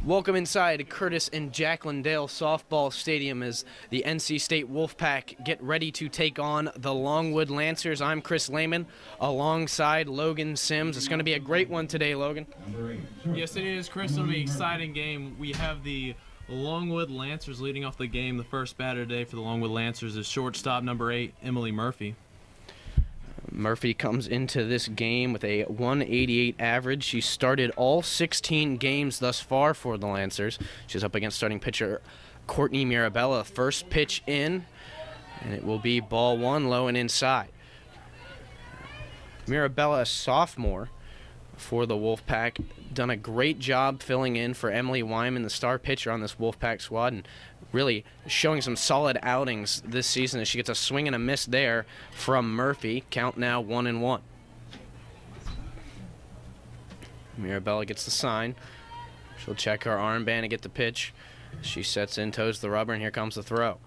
Welcome inside Curtis and Jacqueline Dale Softball Stadium as the NC State Wolfpack get ready to take on the Longwood Lancers. I'm Chris Lehman alongside Logan Sims. It's going to be a great one today, Logan. Yes, it is, Chris. It'll be an exciting game. We have the Longwood Lancers leading off the game. The first batter today for the Longwood Lancers is shortstop number 8, Emily Murphy. Murphy comes into this game with a 188 average. She started all 16 games thus far for the Lancers. She's up against starting pitcher Courtney Mirabella. First pitch in, and it will be ball one, low and inside. Mirabella, a sophomore for the Wolfpack, done a great job filling in for Emily Wyman, the star pitcher on this Wolfpack squad, and really showing some solid outings this season as she gets a swing and a miss there from Murphy. Count now 1-1. Mirabella gets the sign. She'll check her armband and get the pitch. She sets in, toes the rubber, and here comes the throw.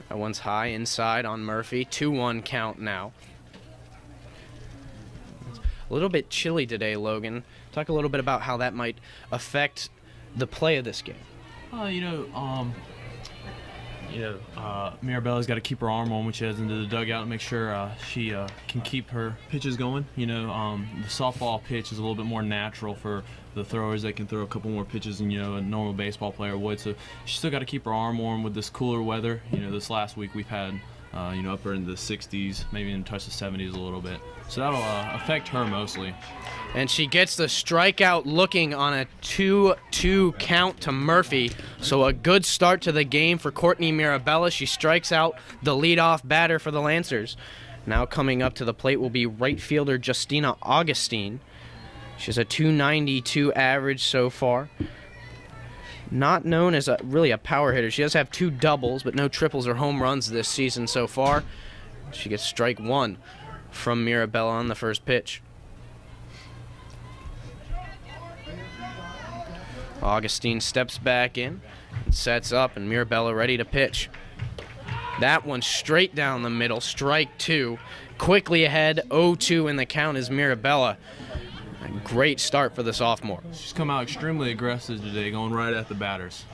That one's high inside on Murphy. 2-1 count now. A little bit chilly today, Logan. Talk a little bit about how that might affect the play of this game. Mirabella's got to keep her arm on when she heads into the dugout and make sure she can keep her pitches going. The softball pitch is a little bit more natural for the throwers. They can throw a couple more pitches than a normal baseball player would. So she's still got to keep her arm warm with this cooler weather. This last week we've had upper in the 60s, maybe even touch the 70s a little bit. So that'll affect her mostly. And she gets the strikeout looking on a 2-2 count to Murphy. So a good start to the game for Courtney Mirabella. She strikes out the leadoff batter for the Lancers. Now coming up to the plate will be right fielder Justina Augustine. She has a 292 average so far. Not known as really a power hitter. She does have 2 doubles, but no triples or home runs this season so far. She gets strike 1 from Mirabella on the first pitch. Augustine steps back in and sets up, and Mirabella ready to pitch. That one straight down the middle, strike 2. Quickly ahead, 0-2 in the count is Mirabella. A great start for the sophomore. She's come out extremely aggressive today, going right at the batters.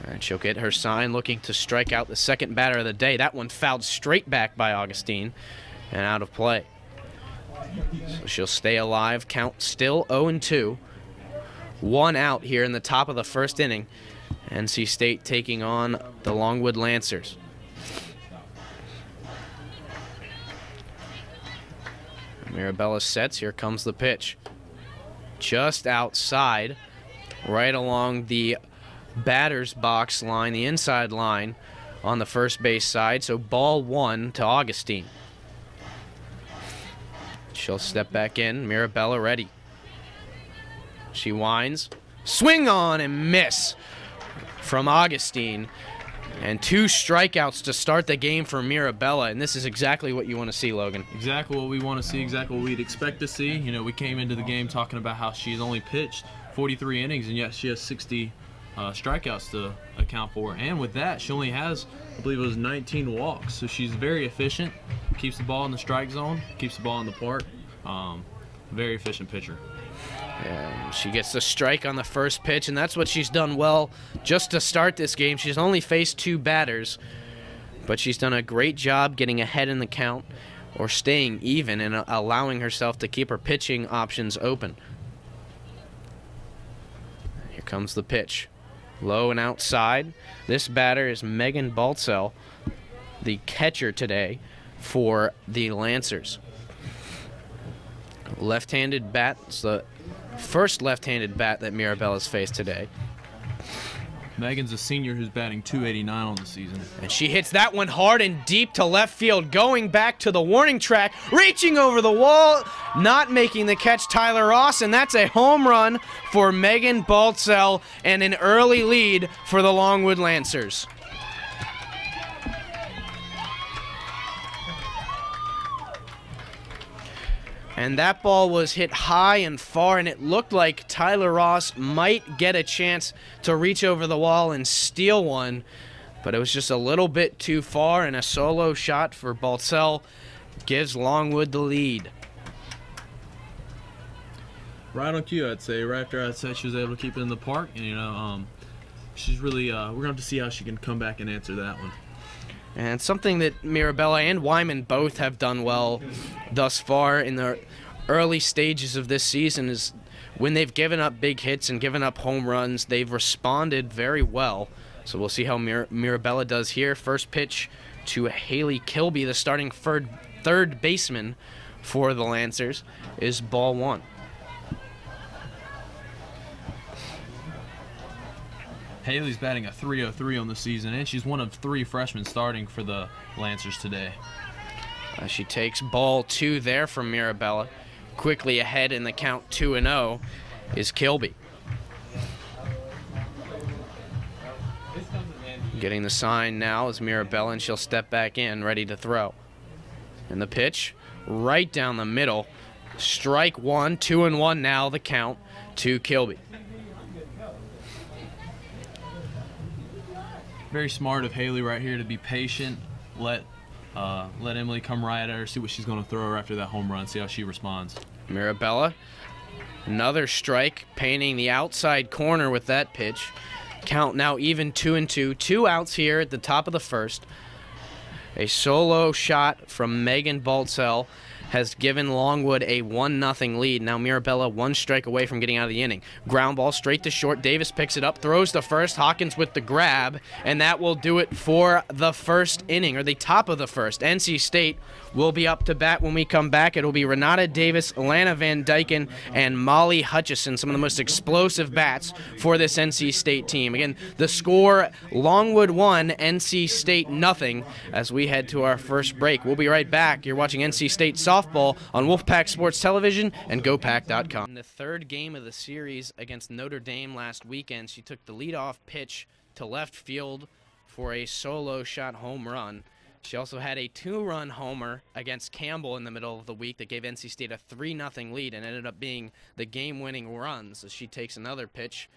And she'll get her sign, looking to strike out the second batter of the day. That one fouled straight back by Augustine and out of play. So she'll stay alive. Count still 0-2. 1 out here in the top of the first inning. NC State taking on the Longwood Lancers. Mirabella sets. Here comes the pitch. Just outside, right along the batter's box line, the inside line on the first base side. So ball 1 to Augustine. She'll step back in. Mirabella ready. She winds. Swing on and miss from Augustine. And 2 strikeouts to start the game for Mirabella, and this is exactly what you want to see, Logan. Exactly what we want to see, exactly what we'd expect to see. We came into the game talking about how she's only pitched 43 innings, and yet she has 60 strikeouts to account for. And with that, she only has, I believe it was 19 walks. So she's very efficient, keeps the ball in the strike zone, keeps the ball in the park. Very efficient pitcher. And she gets the strike on the first pitch, and that's what she's done well just to start this game. She's only faced 2 batters, but she's done a great job getting ahead in the count or staying even and allowing herself to keep her pitching options open. Here comes the pitch. Low and outside. This batter is Megan Baltzell, the catcher today for the Lancers. Left-handed bat. It's the first left-handed bat that Mirabella's faced today. Megan's a senior who's batting .289 on the season. And she hits that one hard and deep to left field, going back to the warning track, reaching over the wall, not making the catch, Tyler Ross, and that's a home run for Megan Baltzell and an early lead for the Longwood Lancers. And that ball was hit high and far, and it looked like Tyler Ross might get a chance to reach over the wall and steal one, but it was just a little bit too far, and a solo shot for Baltzell gives Longwood the lead. Right on cue, I'd say. Right after I'd said she was able to keep it in the park, and she's really. We're gonna have to see how she can come back and answer that one. And something that Mirabella and Wyman both have done well thus far in the early stages of this season is when they've given up big hits and given up home runs, they've responded very well. So we'll see how Mirabella does here. First pitch to Haley Kilby, the starting third baseman for the Lancers, is ball one. Haley's batting a .303 on the season, and she's one of 3 freshmen starting for the Lancers today. She takes ball 2 there from Mirabella. Quickly ahead in the count 2-0 is Kilby. Getting the sign now is Mirabella, and she'll step back in, ready to throw. And the pitch, right down the middle. Strike 1, 2-1 now, the count to Kilby. Very smart of Haley right here to be patient, let Emily come right at her, see what she's going to throw her after that home run, see how she responds. Mirabella, another strike, painting the outside corner with that pitch. Count now even 2-2. 2 outs here at the top of the first. A solo shot from Megan Baltzell has given Longwood a 1-0 lead. Now Mirabella 1 strike away from getting out of the inning. Ground ball straight to short. Davis picks it up, throws to first. Hawkins with the grab, and that will do it for the first inning, or the top of the first. NC State will be up to bat when we come back. It'll be Renata Davis, Alana Van Dyken, and Molly Hutchison, some of the most explosive bats for this NC State team. Again, the score, Longwood 1, NC State 0, as we head to our first break. We'll be right back. You're watching NC State softball on Wolfpack Sports Television and GoPack.com. In the third game of the series against Notre Dame last weekend, she took the leadoff pitch to left field for a solo shot home run. She also had a 2-run homer against Campbell in the middle of the week that gave NC State a 3-0 lead and ended up being the game-winning run. So she takes another pitch.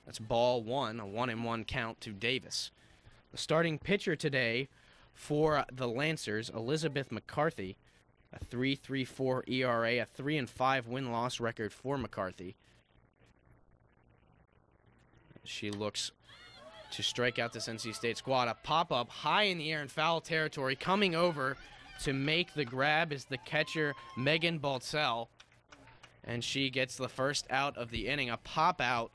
That's ball 1, a 1-1 count to Davis. The starting pitcher today for the Lancers, Elizabeth McCarthy, a 3.34 ERA, a 3-5 win-loss record for McCarthy. She looks to strike out this NC State squad. A pop-up high in the air in foul territory. Coming over to make the grab is the catcher, Megan Baltzell. And she gets the first out of the inning. A pop-out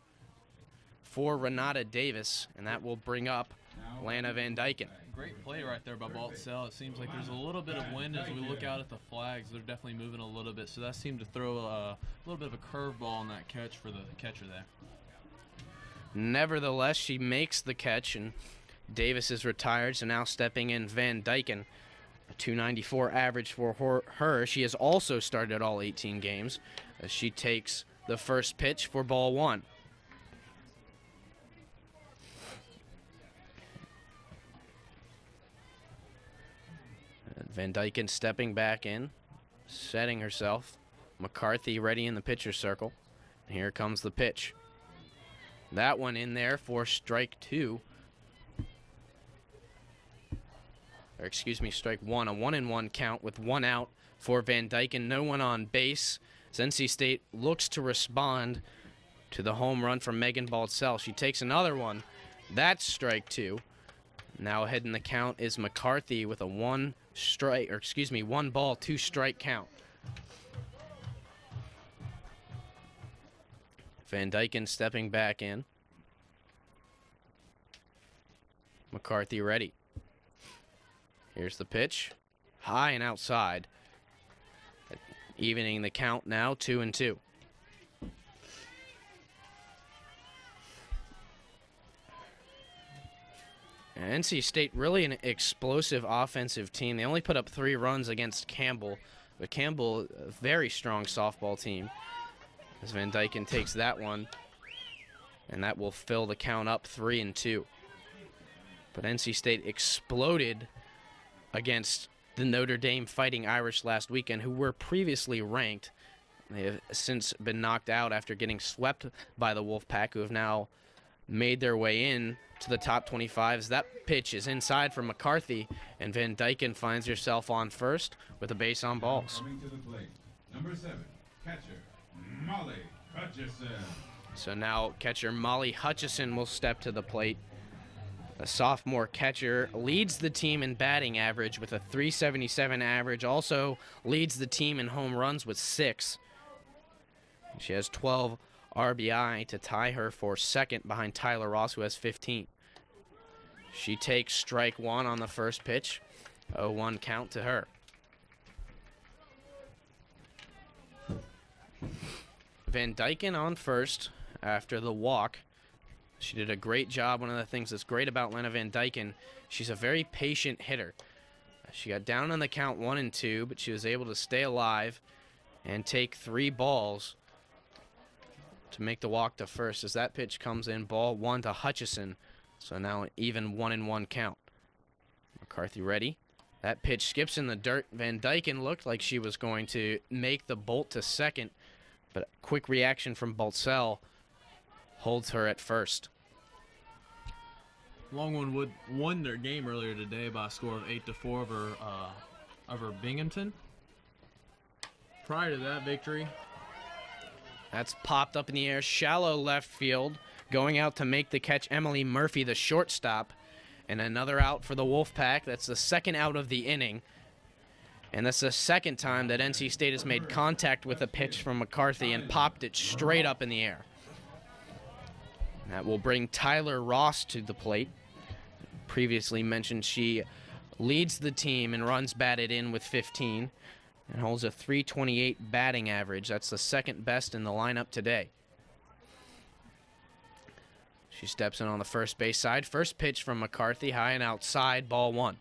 for Renata Davis, and that will bring up Lana Van Dyken. Great play right there by Baltzell. It seems like there's a little bit of wind as we look out at the flags. They're definitely moving a little bit, so that seemed to throw a little bit of a curveball on that catch for the catcher there. Nevertheless, she makes the catch, and Davis is retired, so now stepping in Van Dyken. A 294 average for her. She has also started all 18 games as she takes the first pitch for ball 1. And Van Dyken stepping back in, setting herself. McCarthy ready in the pitcher's circle. And here comes the pitch. That one in there for strike 2. Or excuse me, strike 1. A 1-1 count with 1 out for Van Dyken. No one on base. As NC State looks to respond to the home run from Megan Baltzell. She takes another one. That's strike 2. Now ahead in the count is McCarthy with a 1 ball, 2 strike count. Van Dyken stepping back in. McCarthy ready. Here's the pitch. High and outside. Evening the count now, 2-2. And NC State really an explosive offensive team. They only put up 3 runs against Campbell. But Campbell, a very strong softball team. As Van Dyken takes that one, and that will fill the count up 3-2. But NC State exploded against the Notre Dame Fighting Irish last weekend, who were previously ranked. They have since been knocked out after getting swept by the Wolfpack, who have now made their way in to the top 25. That pitch is inside for McCarthy, and Van Dyken finds herself on first with a base on balls. Coming to the plate, number 7, catcher, Molly So now catcher Molly Hutchison will step to the plate. The sophomore catcher leads the team in batting average with a .377 average, also leads the team in home runs with 6. She has 12 RBI to tie her for second behind Tyler Ross, who has 15. She takes strike 1 on the first pitch. 0-1 count to her. Van Dyken on first after the walk. She did a great job. One of the things that's great about Lena Van Dyken, she's a very patient hitter. She got down on the count 1 and 2, but she was able to stay alive and take 3 balls to make the walk to first as that pitch comes in. Ball 1 to Hutchison. So now an even 1-1 count. McCarthy ready. That pitch skips in the dirt. Van Dyken looked like she was going to make the bolt to second, but a quick reaction from Baltzell holds her at first. Longwood won their game earlier today by a score of 8-4 over Binghamton. Prior to that victory, that's popped up in the air, shallow left field. Going out to make the catch, Emily Murphy, the shortstop. And another out for the Wolfpack. That's the second out of the inning. And that's the second time that NC State has made contact with a pitch from McCarthy and popped it straight up in the air. That will bring Tyler Ross to the plate. Previously mentioned, she leads the team and runs batted in with 15 and holds a .328 batting average. That's the second best in the lineup today. She steps in on the first base side. First pitch from McCarthy, high and outside, ball 1.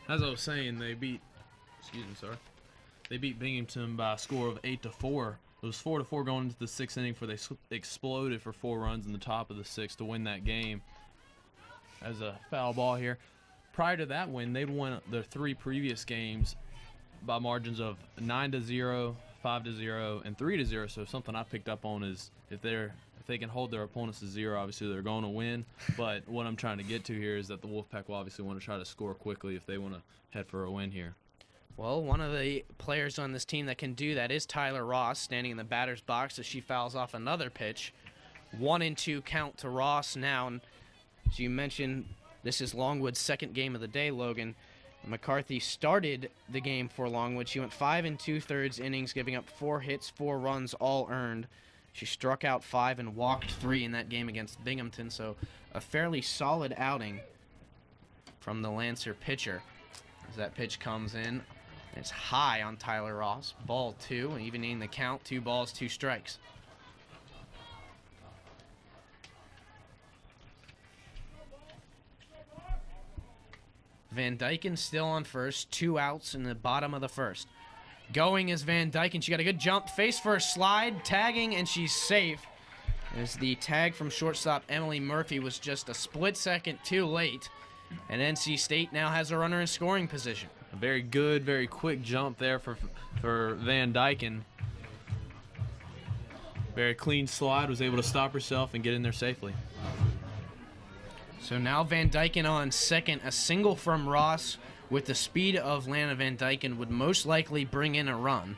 As I was saying, they beat Binghamton by a score of 8-4. It was 4-4 going into the 6th inning, for they exploded for 4 runs in the top of the 6th to win that game. As a foul ball here. Prior to that win, they'd won their 3 previous games by margins of 9-0, 5-0, and 3-0. So something I picked up on is if they can hold their opponents to 0, obviously they're going to win. But what I'm trying to get to here is that the Wolfpack will obviously want to try to score quickly if they want to head for a win here. Well, one of the players on this team that can do that is Tyler Ross, standing in the batter's box as she fouls off another pitch. 1-2 count to Ross now. And as you mentioned, this is Longwood's second game of the day, Logan. McCarthy started the game for Longwood. She went 5 2/3 innings, giving up 4 hits, 4 runs, all earned. She struck out 5 and walked 3 in that game against Binghamton, so a fairly solid outing from the Lancer pitcher. As that pitch comes in, it's high on Tyler Ross. Ball 2, and evening the count, 2 balls, 2 strikes. Van Dyken still on first, 2 outs in the bottom of the first. Going is Van Dyken. She got a good jump, face first slide, tagging, and she's safe. As the tag from shortstop Emily Murphy was just a split second too late. And NC State now has a runner in scoring position. A very good, very quick jump there for Van Dyken. Very clean slide, was able to stop herself and get in there safely. So now Van Dyken on second. A single from Ross with the speed of Lana Van Dyken would most likely bring in a run.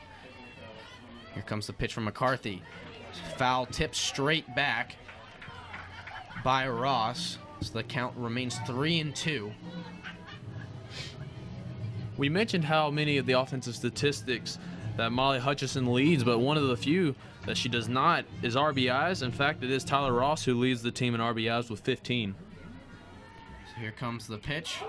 Here comes the pitch from McCarthy. Foul tipped straight back by Ross. So the count remains 3-2. We mentioned how many of the offensive statistics that Molly Hutchison leads, but one of the few that she does not is RBIs. In fact, it is Tyler Ross who leads the team in RBIs with 15. So here comes the pitch.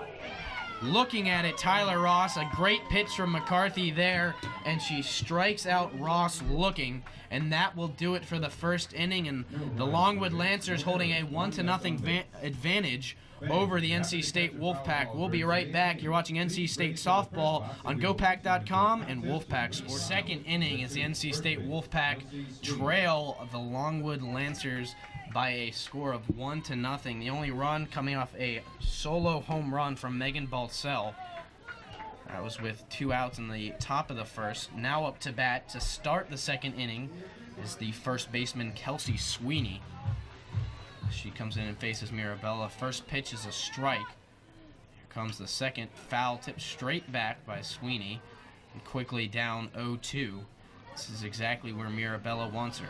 Looking at it, Tyler Ross, a great pitch from McCarthy there, and she strikes out Ross looking, and that will do it for the first inning, and the Longwood Lancers holding a 1-0 advantage over the NC State Wolfpack. We'll be right back. You're watching NC State Softball on GoPack.com and Wolfpack Sports. Second inning as the NC State Wolfpack trail the Longwood Lancers by a score of 1-0. The only run coming off a solo home run from Megan Baltzell. That was with 2 outs in the top of the first. Now up to bat to start the second inning is the first baseman Kelsey Sweeney. She comes in and faces Mirabella. First pitch is a strike. Here comes the second, foul tipped straight back by Sweeney. And quickly down 0-2. This is exactly where Mirabella wants her.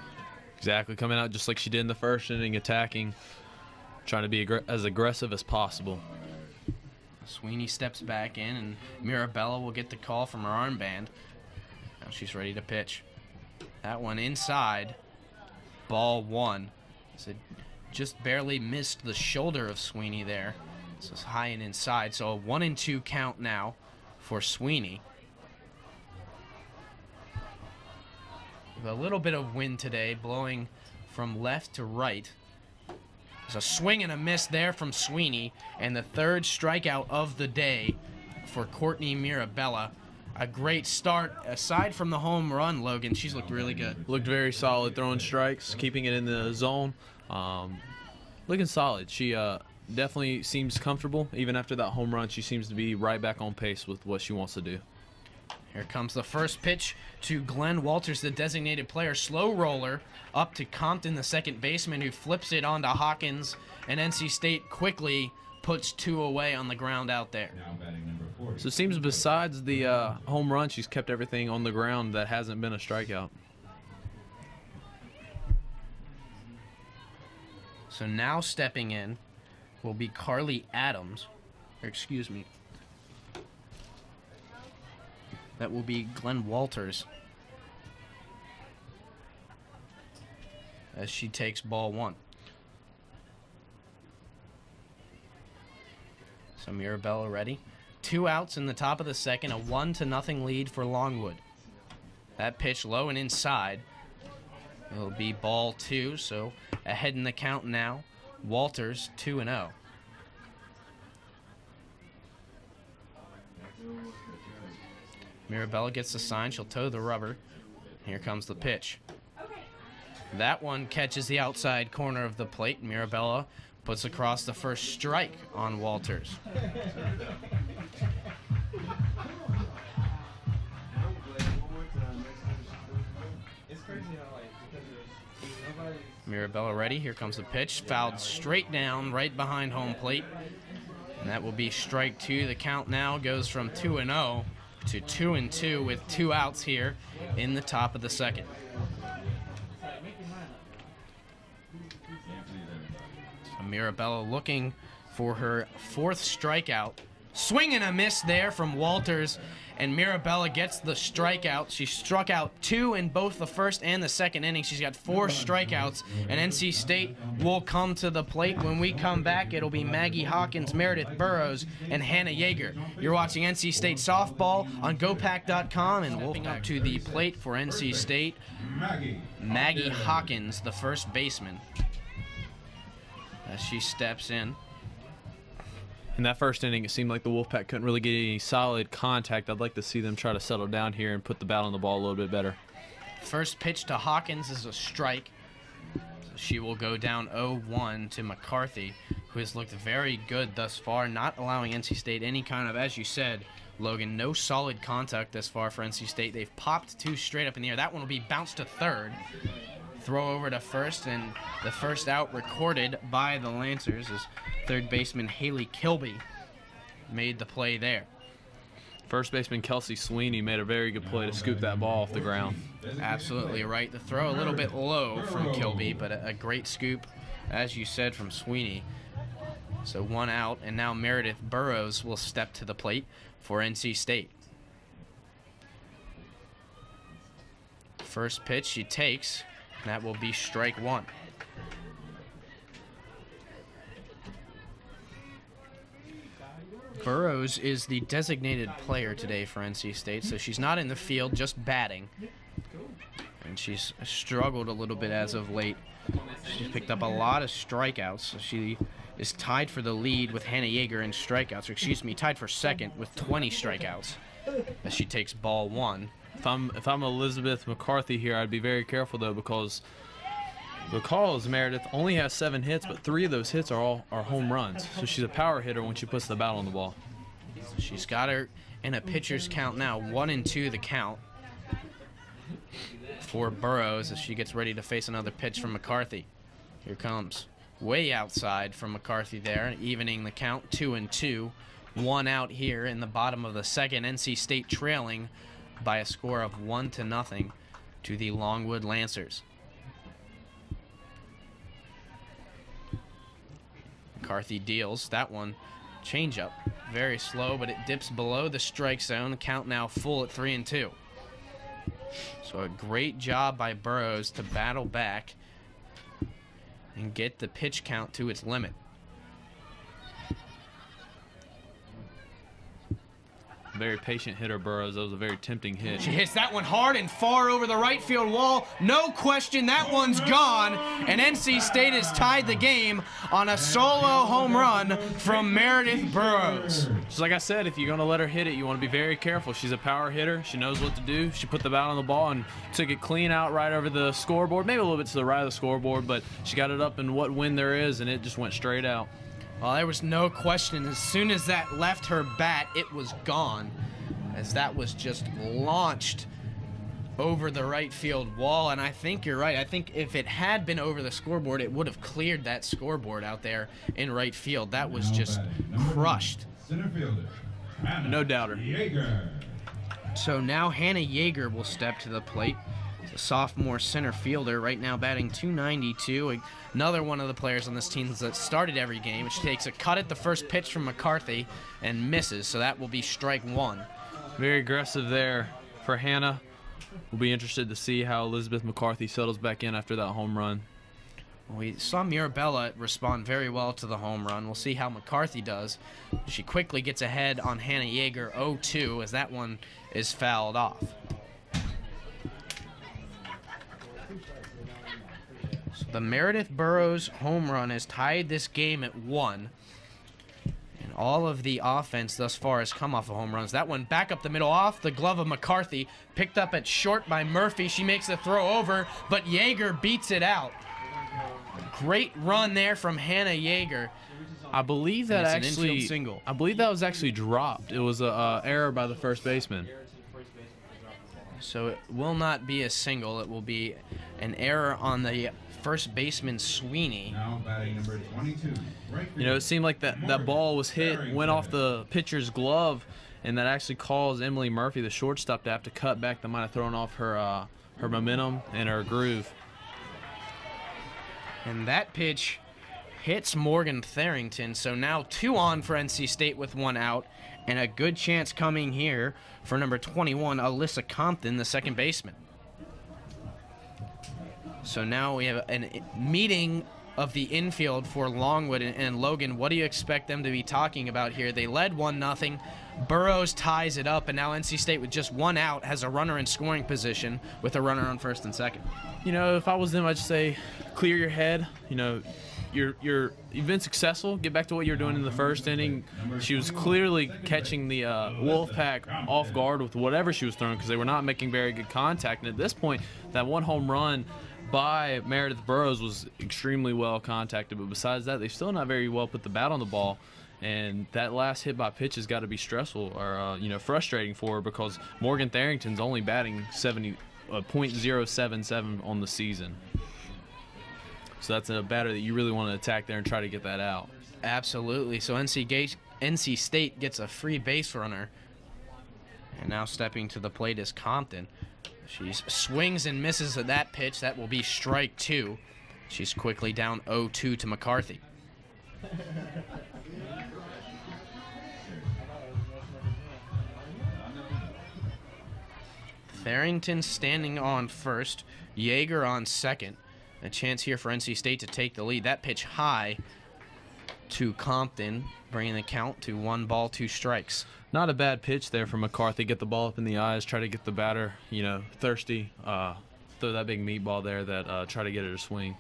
Exactly, coming out just like she did in the first inning, attacking, trying to be as aggressive as possible. Sweeney steps back in, and Mirabella will get the call from her armband. Now she's ready to pitch. That one inside. Ball 1. So just barely missed the shoulder of Sweeney there. So it's high and inside. So a 1-2 count now for Sweeney. With a little bit of wind today, blowing from left to right. There's a swing and a miss there from Sweeney, and the third strikeout of the day for Courtney Mirabella. A great start. Aside from the home run, Logan, she's looked really good. Looked very solid, throwing strikes, keeping it in the zone. Looking solid. She definitely seems comfortable. Even after that home run, she seems to be right back on pace with what she wants to do. Here comes the first pitch to Glenn Walters, the designated player. Slow roller up to Compton, the second baseman, who flips it onto Hawkins, and NC State quickly puts 2 away on the ground out there. So it seems besides the home run, she's kept everything on the ground that hasn't been a strikeout. So now stepping in will be Carly Adams, or excuse me. That will be Glenn Walters as she takes ball 1. So Mirabella ready. 2 outs in the top of the second, a 1-0 lead for Longwood. That pitch low and inside. It'll be ball 2, so ahead in the count now. Walters 2-0. Mirabella gets the sign. She'll toe the rubber. Here comes the pitch. That one catches the outside corner of the plate. Mirabella puts across the first strike on Walters. Mirabella ready. Here comes the pitch. Fouled straight down right behind home plate. And that will be strike 2. The count now goes from 2-0 to 2-2 with 2 outs here in the top of the second. So Mirabella looking for her 4th strikeout. Swing and a miss there from Walters, and Mirabella gets the strikeout. She struck out 2 in both the first and the second inning. She's got 4 strikeouts, and NC State will come to the plate. When we come back, it'll be Maggie Hawkins, Meredith Burrows, and Hannah Yeager. You're watching NC State softball on GoPack.com, and Wolfpack up to the plate for NC State. Maggie Hawkins, the first baseman, as she steps in. In that first inning, it seemed like the Wolfpack couldn't really get any solid contact. I'd like to see them try to settle down here and put the bat on the ball a little bit better. First pitch to Hawkins is a strike. So she will go down 0-1 to McCarthy, who has looked very good thus far, not allowing NC State any kind of, as you said, Logan, no solid contact thus far for NC State. They've popped 2 straight up in the air. That one will be bounced to third. Throw over to first, and the first out recorded by the Lancers as third baseman Haley Kilby made the play there. First baseman Kelsey Sweeney made a very good play to scoop that ball off the ground. Absolutely right. The throw a little bit low from Kilby, but a great scoop, as you said, from Sweeney. So 1 out, and now Meredith Burrows will step to the plate for NC State. First pitch she takes. That will be strike 1. Burrows is the designated player today for NC State, so she's not in the field, just batting. And she's struggled a little bit as of late. She's picked up a lot of strikeouts, so she is tied for the lead with Hannah Yeager in strikeouts, or excuse me, tied for second with 20 strikeouts as she takes ball 1. If I'm Elizabeth McCarthy here, I'd be very careful though, because Meredith only has 7 hits, but 3 of those hits are home runs. So she's a power hitter when she puts the bat on the ball. She's got her in a pitcher's count now, 1-2 the count for Burrows as she gets ready to face another pitch from McCarthy. Here comes way outside from McCarthy there, evening the count, 2-2. 1 out here in the bottom of the second. NC State trailing by a score of 1-0 to the Longwood Lancers. McCarthy deals that one. Changeup, very slow, but it dips below the strike zone. The count now full at 3-2. So a great job by Burrows to battle back and get the pitch count to its limit. Very patient hitter, Burrows. That was a very tempting hit. She hits that one hard and far over the right field wall. No question, that one's gone. And NC State has tied the game on a solo home run from Meredith Burrows. Just like I said, if you're going to let her hit it, you want to be very careful. She's a power hitter. She knows what to do. She put the bat on the ball and took it clean out right over the scoreboard. Maybe a little bit to the right of the scoreboard, but she got it up in what wind there is, and it just went straight out. Well, there was no question. As soon as that left her bat, it was gone, as that was just launched over the right field wall. And I think you're right. I think if it had been over the scoreboard, it would have cleared that scoreboard out there in right field. That was just crushed. Center fielder, No doubter. Yeager. So now Hannah Yeager will step to the plate. The sophomore center fielder, right now batting .292. Another one of the players on this team that started every game, which takes a cut at the first pitch from McCarthy and misses. So that will be strike one. Very aggressive there for Hannah. We'll be interested to see how Elizabeth McCarthy settles back in after that home run. We saw Mirabella respond very well to the home run. We'll see how McCarthy does. She quickly gets ahead on Hannah Yeager 0-2 as that one is fouled off. So the Meredith Burrows home run has tied this game at 1. And all of the offense thus far has come off of home runs. That one back up the middle off the glove of McCarthy. Picked up at short by Murphy. She makes the throw over, but Yeager beats it out. Great run there from Hannah Yeager. I believe that It's an actually infield single. I believe that was actually dropped. It was a error by the first baseman. So it will not be a single. It will be an error on the first baseman Sweeney. Now batting number 22. Right You know, it seemed like that ball was hit, went off the pitcher's glove, and that actually caused Emily Murphy, the shortstop, to have to cut back. That might have thrown off her momentum and her groove. And that pitch hits Morgan Tharrington. So now 2 on for NC State with 1 out. And a good chance coming here for number 21, Alyssa Compton, the second baseman. So now we have a meeting of the infield for Longwood and Logan. What do you expect them to be talking about here? They led 1-0. Burrows ties it up, and now NC State with just 1 out has a runner in scoring position with a runner on first and second. You know, if I was them, I'd say clear your head. You know, you've been successful. Get back to what you were doing in the first inning. She was clearly catching the Wolfpack off guard with whatever she was throwing because they were not making very good contact. And at this point, that 1 home run by Meredith Burrows was extremely well contacted. But besides that, they've still not very well put the bat on the ball. And that last hit by pitch has got to be stressful or frustrating for her because Morgan Tharrington's only batting .077 on the season. So that's a batter that you really want to attack there and try to get that out. Absolutely. So NC State gets a free base runner. And now stepping to the plate is Compton. She swings and misses at that pitch. That will be strike 2. She's quickly down 0-2 to McCarthy. Tharrington standing on first. Yeager on second. A chance here for NC State to take the lead. That pitch high to Compton, bringing the count to 1 ball, 2 strikes. Not a bad pitch there for McCarthy. Get the ball up in the eyes, try to get the batter, thirsty. Throw that big meatball there that try to get her to swing.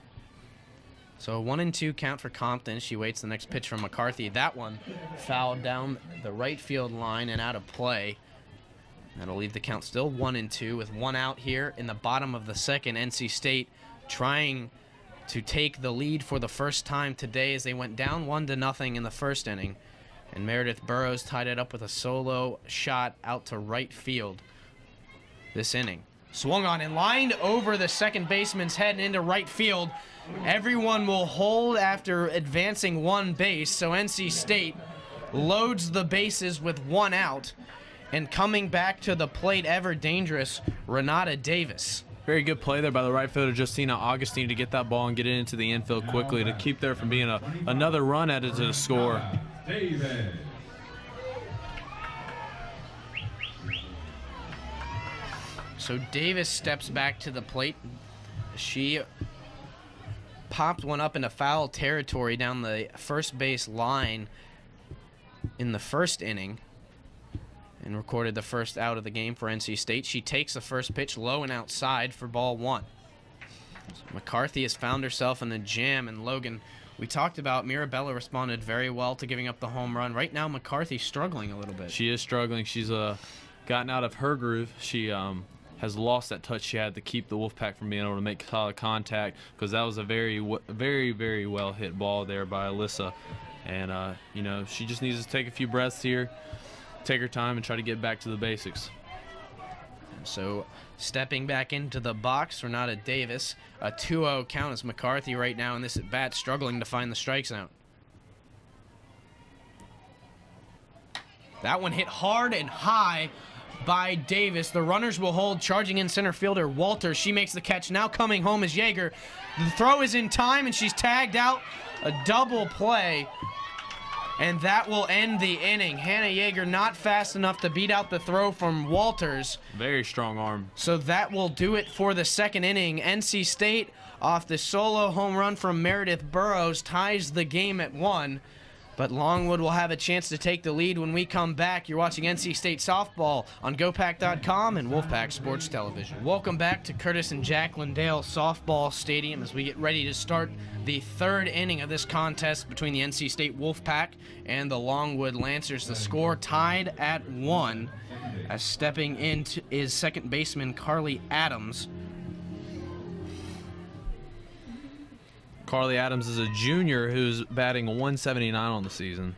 So 1-2 count for Compton. She waits the next pitch from McCarthy. That one fouled down the right field line and out of play. That'll leave the count still 1-2 with 1 out here in the bottom of the second. NC State trying to take the lead for the first time today as they went down 1-0 in the first inning. And Meredith Burrows tied it up with a solo shot out to right field this inning. Swung on and lined over the second baseman's head and into right field. Everyone will hold after advancing 1 base, so NC State loads the bases with 1 out. And coming back to the plate, ever dangerous, Renata Davis. Very good play there by the right fielder, Justina Augustine, to get that ball and get it into the infield quickly to keep there from being another run added to the score. David. So Davis steps back to the plate. She popped one up into foul territory down the first base line in the first inning and recorded the first out of the game for NC State. She takes the first pitch low and outside for ball one. So McCarthy has found herself in a jam, and Logan, we talked about Mirabella responded very well to giving up the home run. Right now, McCarthy's struggling a little bit. She is struggling. She's gotten out of her groove. She has lost that touch she had to keep the Wolfpack from being able to make solid contact, because that was a very, very well hit ball there by Alyssa. And, you know, she just needs to take a few breaths here, take her time, and try to get back to the basics. So stepping back into the box, Renata Davis. A 2-0 count as McCarthy right now in this at-bat, struggling to find the strike zone. That one hit hard and high by Davis. The runners will hold. Charging in center fielder Walter. She makes the catch. Now coming home is Yeager. The throw is in time, and she's tagged out. A double play, and that will end the inning. Hannah Yeager not fast enough to beat out the throw from Walters. Very strong arm. So that will do it for the second inning. NC State, off the solo home run from Meredith Burrows, ties the game at 1. But Longwood will have a chance to take the lead when we come back. You're watching NC State Softball on GoPack.com and Wolfpack Sports Television. Welcome back to Curtis and Jacqueline Dale Softball Stadium as we get ready to start the third inning of this contest between the NC State Wolfpack and the Longwood Lancers. The score tied at 1 as stepping in is second baseman Carly Adams. Carly Adams is a junior who's batting 179 on the season.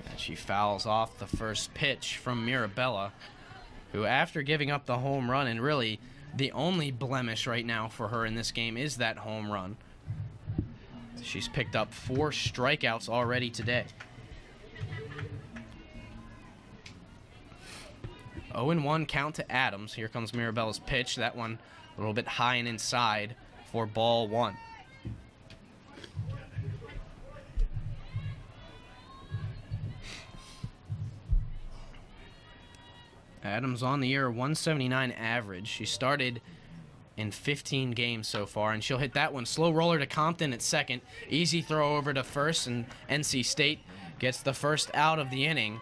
And she fouls off the first pitch from Mirabella, who after giving up the home run, and really the only blemish right now for her in this game is that home run. She's picked up 4 strikeouts already today. 0-1 count to Adams. Here comes Mirabella's pitch. That one a little bit high and inside for ball 1. Adams on the year, 179 average. She started in 15 games so far, and she'll hit that one. Slow roller to Compton at second. Easy throw over to first, and NC State gets the first out of the inning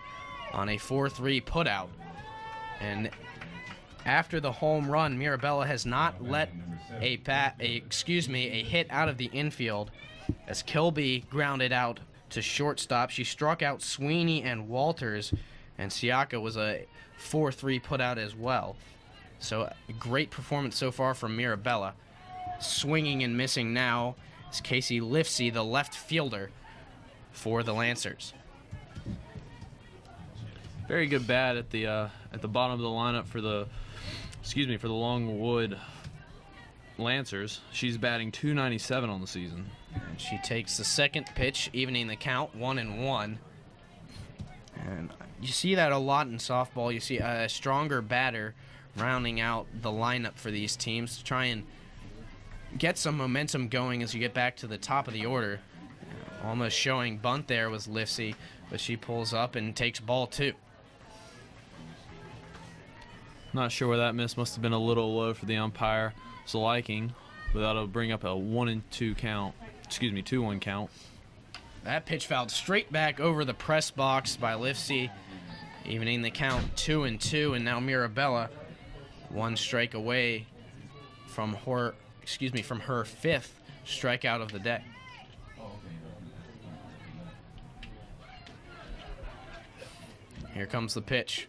on a 4-3 putout. And after the home run, Mirabella has not let a hit out of the infield as Kilby grounded out to shortstop. She struck out Sweeney and Walters, and Siaka was a 4-3 putout as well. So a great performance so far from Mirabella. Swinging and missing now is Casey Lifsey, the left fielder for the Lancers. Very good bat at the bottom of the lineup for the Longwood Lancers. She's batting 297 on the season. And she takes the second pitch, evening the count, 1-1. And you see that a lot in softball. You see a stronger batter rounding out the lineup for these teams to try and get some momentum going as you get back to the top of the order. Almost showing bunt there was Lifsey, but she pulls up and takes ball 2. Not sure where that miss must have been a little low for the umpire's liking, but that'll bring up a 1-2 count. 2-1 count. That pitch fouled straight back over the press box by Lifsey, evening the count 2-2, and now Mirabella 1 strike away from her fifth strikeout of the day. Here comes the pitch.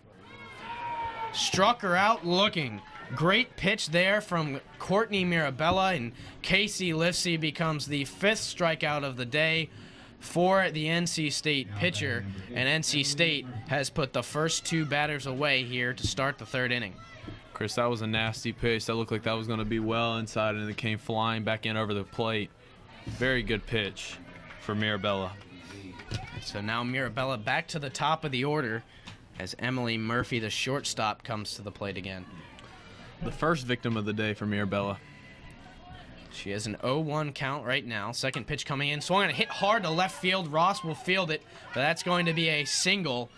Struck her out looking. Great pitch there from Courtney Mirabella, and Casey Lifsey becomes the 5th strikeout of the day for the NC State pitcher, and NC State has put the first 2 batters away here to start the 3rd inning. Chris, that was a nasty pitch. That looked like that was going to be well inside, and it came flying back in over the plate. Very good pitch for Mirabella. So now Mirabella back to the top of the order as Emily Murphy, the shortstop, comes to the plate again. the first victim of the day for Mirabella. She has an 0-1 count right now. Second pitch coming in. Swung on a hit hard to left field. Ross will field it, but that's going to be a single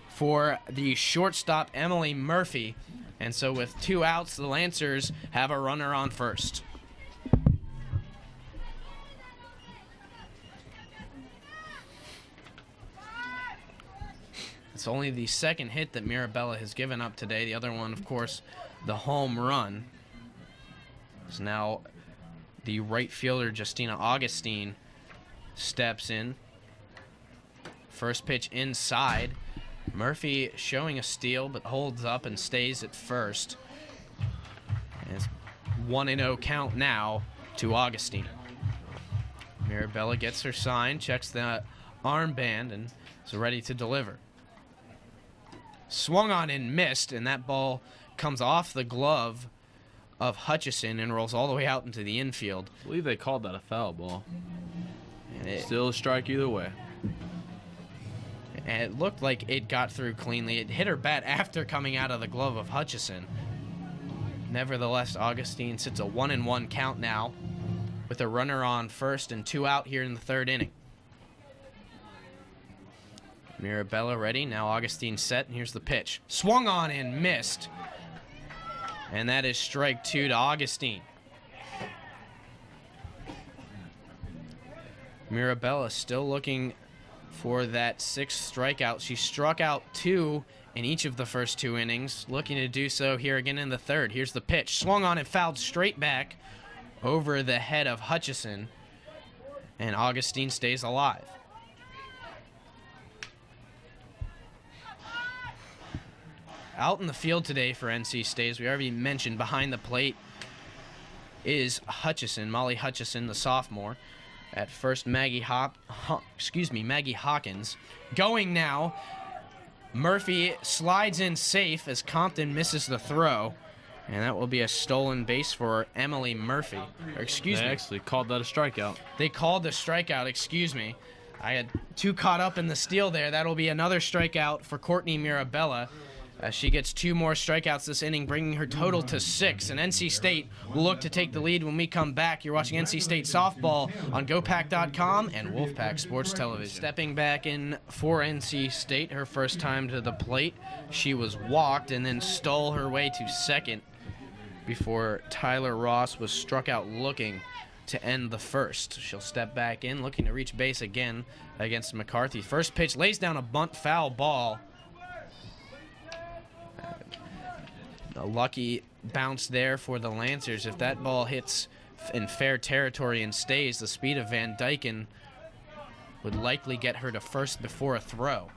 for the shortstop, Emily Murphy. And so with 2 outs, the Lancers have a runner on first. It's only the second hit that Mirabella has given up today. The other one, of course, the home run. So now the right fielder, Justina Augustine, steps in. First pitch inside. Murphy showing a steal, but holds up and stays at first. And it's 1-0 count now to Augustine. Mirabella gets her sign, checks the armband, and is ready to deliver. Swung on and missed, and that ball comes off the glove of Hutchison and rolls all the way out into the infield. I believe they called that a foul ball. And Still a strike either way. And it looked like it got through cleanly. It hit her bat after coming out of the glove of Hutchison. Nevertheless, Augustine sits a 1-1 count now with a runner on first and 2 out here in the third inning. Mirabella ready. Now Augustine set, and here's the pitch. Swung on and missed. And that is strike 2 to Augustine. Mirabella still looking for that 6th strikeout. She struck out 2 in each of the first 2 innings, looking to do so here again in the third. Here's the pitch. Swung on and fouled straight back over the head of Hutchison, and Augustine stays alive. Out in the field today for NC State, as we already mentioned, behind the plate is Hutchison, Molly Hutchison, the sophomore. At first, Maggie Hawkins. Going now, Murphy slides in safe as Compton misses the throw, and that will be a stolen base for Emily Murphy. Or, excuse me. They actually called that a strikeout. They called the strikeout, excuse me. I had too caught up in the steal there. That'll be another strikeout for Courtney Mirabella. She gets 2 more strikeouts this inning, bringing her total to 6. And NC State will look to take the lead when we come back. You're watching NC State softball on GoPack.com and Wolfpack Sports Television. Stepping back in for NC State, her first time to the plate. She was walked and then stole her way to second before Tyler Ross was struck out looking to end the first. She'll step back in, looking to reach base again against McCarthy. First pitch lays down a bunt foul ball. A lucky bounce there for the Lancers. If that ball hits in fair territory and stays, the speed of Van Dyken would likely get her to first before a throw.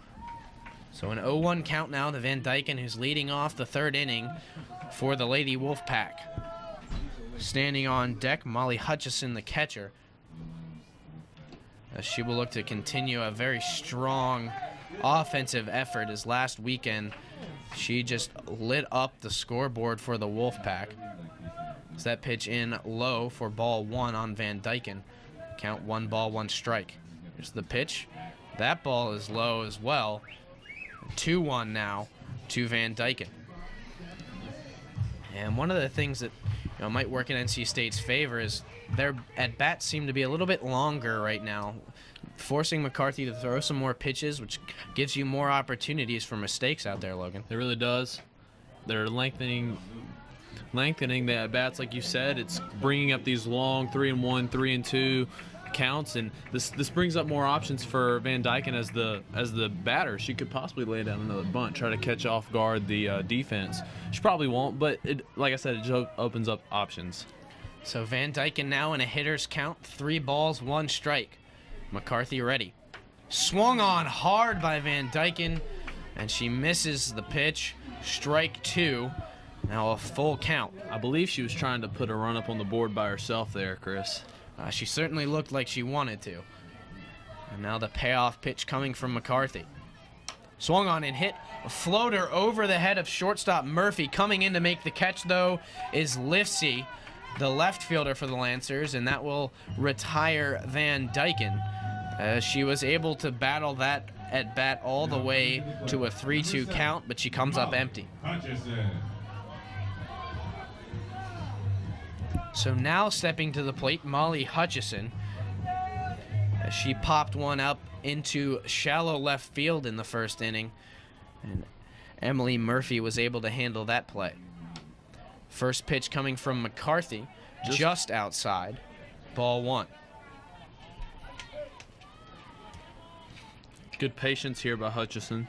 So an 0-1 count now to Van Dyken, who's leading off the third inning for the Lady Wolfpack. Standing on deck, Molly Hutchison, the catcher. As she will look to continue a very strong offensive effort, as last weekend she just lit up the scoreboard for the Wolfpack. As that pitch in low for ball 1 on Van Dyken. Count 1 ball, 1 strike. Here's the pitch. That ball is low as well. 2-1 now to Van Dyken. And one of the things that might work in NC State's favor is their at-bats seem to be a little bit longer right now, forcing McCarthy to throw some more pitches, which gives you more opportunities for mistakes out there, Logan. It really does. They're lengthening the at-bats, like you said. It's bringing up these long 3-1, 3-2 counts, and this brings up more options for Van Dyken as the batter. She could possibly lay down another bunt, try to catch off guard the defense. She probably won't, but like I said, it just opens up options. So Van Dyken now in a hitter's count, 3 balls, 1 strike. McCarthy ready. Swung on hard by Van Dyken, and she misses the pitch. Strike 2. Now a full count. I believe she was trying to put a run up on the board by herself there, Chris. She certainly looked like she wanted to. And now the payoff pitch coming from McCarthy. Swung on and hit a floater over the head of shortstop Murphy. Coming in to make the catch, though, is Lifsey, the left fielder for the Lancers, and that will retire Van Dyken. She was able to battle that at bat all the way to a 3-2 count, but she comes up empty. So now stepping to the plate, Molly Hutchison, as she popped one up into shallow left field in the first inning, and Emily Murphy was able to handle that play. First pitch coming from McCarthy, just outside, ball 1. Good patience here by Hutchison.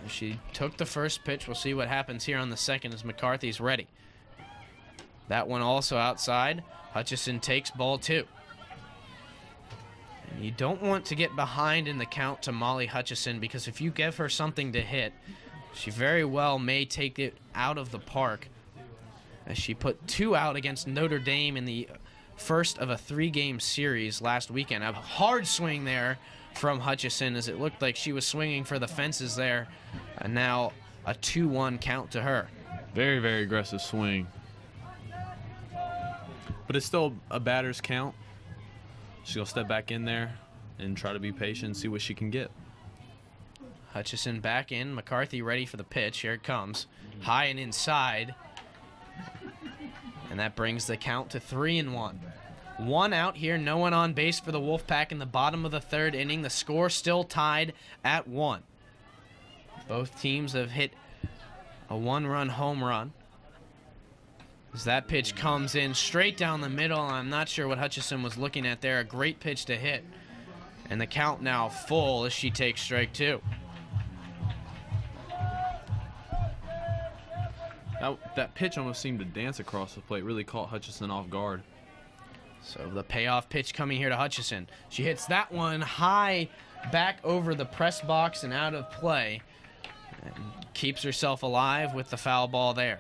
She took the first pitch. We'll see what happens here on the second as McCarthy's ready. That one also outside. Hutchison takes ball 2. And you don't want to get behind in the count to Molly Hutchison, because if you give her something to hit, she very well may take it out of the park, as she put 2 out against Notre Dame in the first of a 3-game series last weekend. A hard swing there from Hutchison, as it looked like she was swinging for the fences there. And now a 2-1 count to her. Very, very aggressive swing. But it's still a batter's count. She'll step back in there and try to be patient and see what she can get. Hutchison back in. McCarthy ready for the pitch. Here it comes. High and inside. And that brings the count to 3-1. 1 out here, no one on base for the Wolfpack in the bottom of the 3rd inning. The score still tied at 1. Both teams have hit a 1-run home run. As that pitch comes in straight down the middle, I'm not sure what Hutchison was looking at there. A great pitch to hit. And the count now full as she takes strike 2. That pitch almost seemed to dance across the plate. Really caught Hutchison off guard. So the payoff pitch coming here to Hutchison. She hits that one high back over the press box and out of play. And keeps herself alive with the foul ball there.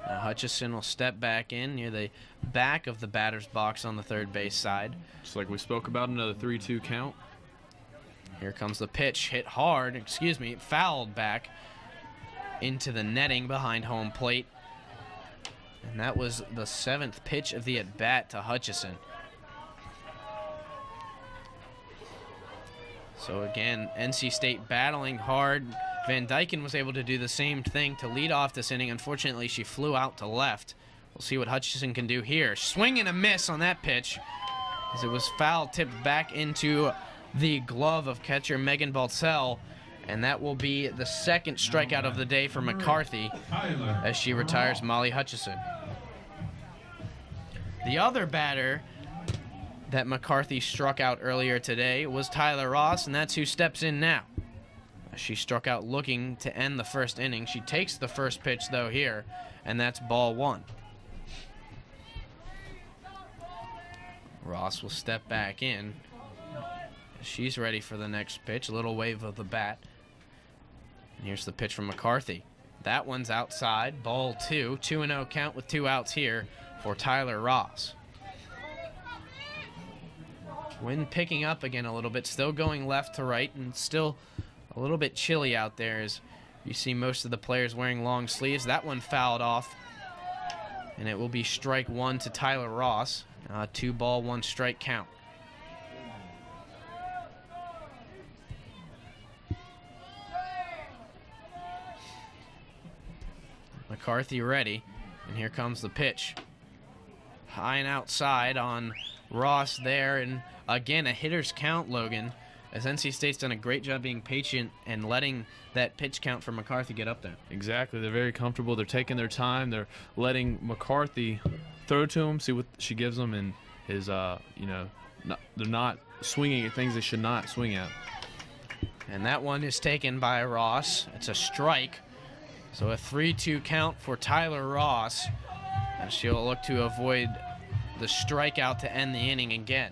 Now Hutchison will step back in near the back of the batter's box on the 3rd base side. Just like we spoke about, another 3-2 count. Here comes the pitch, hit hard, fouled back into the netting behind home plate. And that was the 7th pitch of the at-bat to Hutchison. So again, NC State battling hard. Van Dyken was able to do the same thing to lead off this inning. Unfortunately, she flew out to left. We'll see what Hutchison can do here. Swing and a miss on that pitch, as it was foul tipped back into the glove of catcher Megan Baltzell. And that will be the 2nd strikeout of the day for McCarthy as she retires Molly Hutchison. The other batter that McCarthy struck out earlier today was Tyler Ross, and that's who steps in now. She struck out looking to end the 1st inning. She takes the first pitch, though, here, and that's ball 1. Ross will step back in. She's ready for the next pitch. A little wave of the bat. And here's the pitch from McCarthy. That one's outside. Ball 2. 2-0 count with 2 outs here for Tyler Ross. Wind picking up again a little bit. Still going left to right, and still a little bit chilly out there as you see most of the players wearing long sleeves. That one fouled off, and it will be strike 1 to Tyler Ross. 2-ball, 1-strike count. McCarthy ready, and here comes the pitch. High and outside on Ross there, and again a hitter's count, Logan, as NC State's done a great job being patient and letting that pitch count for McCarthy get up there. Exactly. They're very comfortable. They're taking their time. They're letting McCarthy throw to him, see what she gives them, and his, they're not swinging at things they should not swing at. And that one is taken by Ross. It's a strike. So a 3-2 count for Tyler Ross, and she'll look to avoid the strikeout to end the inning again.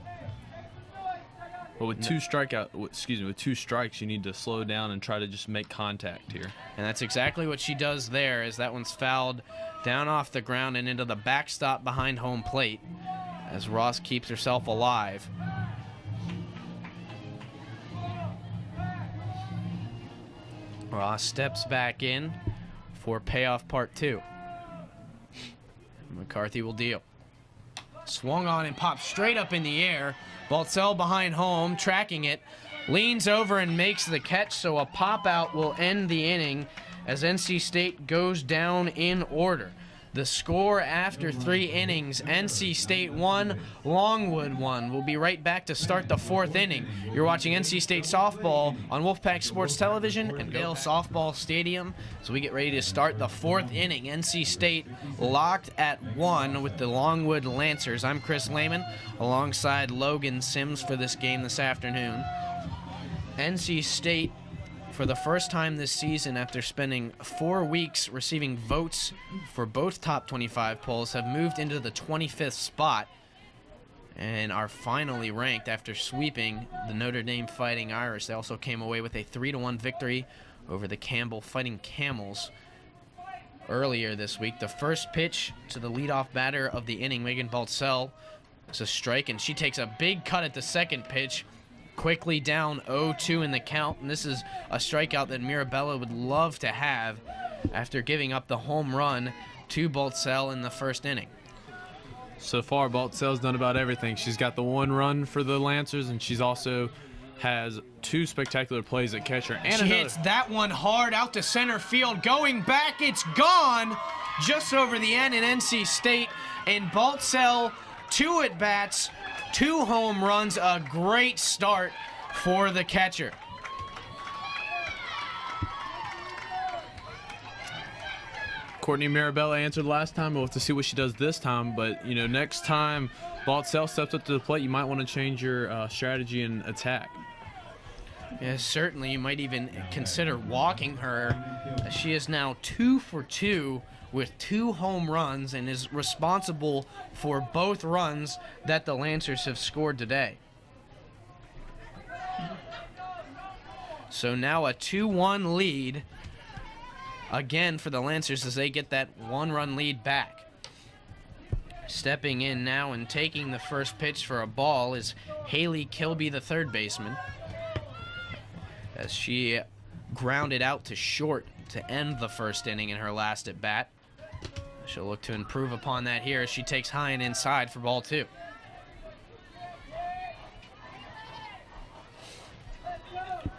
But with two strikes, you need to slow down and try to just make contact here. And that's exactly what she does there, as that one's fouled down off the ground and into the backstop behind home plate, as Ross keeps herself alive. Ross steps back in for payoff part 2. McCarthy will deal. Swung on and popped straight up in the air. Baltzell behind home, tracking it, leans over and makes the catch, so a pop out will end the inning as NC State goes down in order. The score after 3 innings, NC State 1, Longwood 1. We'll be right back to start the 4th inning. You're watching NC State Softball on Wolfpack Sports Television and Dale Softball Stadium. So we get ready to start the 4th inning. NC State locked at 1 with the Longwood Lancers. I'm Chris Lehman alongside Logan Sims for this game this afternoon. NC State, for the first time this season, after spending 4 weeks receiving votes for both top 25 polls, have moved into the 25th spot and are finally ranked after sweeping the Notre Dame Fighting Irish. They also came away with a 3-1 victory over the Campbell Fighting Camels earlier this week. The first pitch to the leadoff batter of the inning, Megan Baltzell, is a strike, and she takes a big cut at the second pitch. Quickly down 0-2 in the count, and this is a strikeout that Mirabella would love to have after giving up the home run to Baltzell in the first inning. So far, Baltzell's done about everything. She's got the 1 run for the Lancers, and she's also has 2 spectacular plays at catcher. And she hits that one hard out to center field. Going back, it's gone just over the end in NC State, and Baltzell 2 at-bats, 2 home runs, a great start for the catcher. Courtney Mirabella answered last time. We'll have to see what she does this time. But, you know, next time Baltzell steps up to the plate, you might want to change your strategy and attack. Yes, certainly. You might even consider walking her. She is now 2 for 2 with 2 home runs and is responsible for both runs that the Lancers have scored today. So now a 2-1 lead again for the Lancers as they get that 1-run lead back. Stepping in now and taking the first pitch for a ball is Haley Kilby, the third baseman, as she grounded out to short to end the first inning in her last at bat. She'll look to improve upon that here as she takes high and inside for ball 2.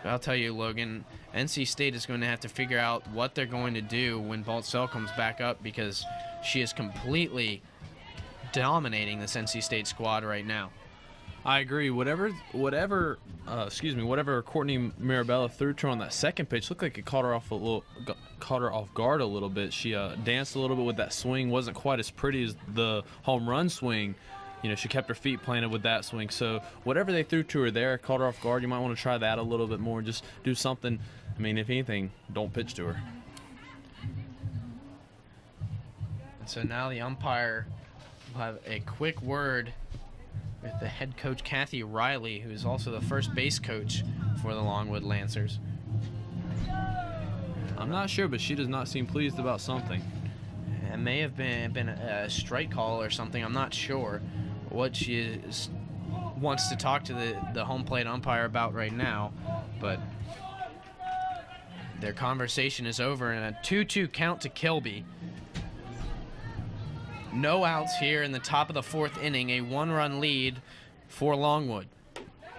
I'll tell you, Logan, NC State is going to have to figure out what they're going to do when Baltzell comes back up, because she is completely dominating this NC State squad right now. I agree. Whatever Courtney Mirabella threw to her on that second pitch looked like it caught her off guard a little bit. She danced a little bit with that swing. Wasn't quite as pretty as the home run swing. You know, she kept her feet planted with that swing. So whatever they threw to her there caught her off guard. You might want to try that a little bit more. Just do something. I mean, if anything, don't pitch to her. And so now the umpire will have a quick word with the head coach, Kathy Riley, who is also the first base coach for the Longwood Lancers. I'm not sure, but she does not seem pleased about something. It may have been a strike call or something. I'm not sure what she wants to talk to the home plate umpire about right now, but their conversation is over, and a 2-2 count to Kilby. No outs here in the top of the 4th inning, a 1-run lead for Longwood.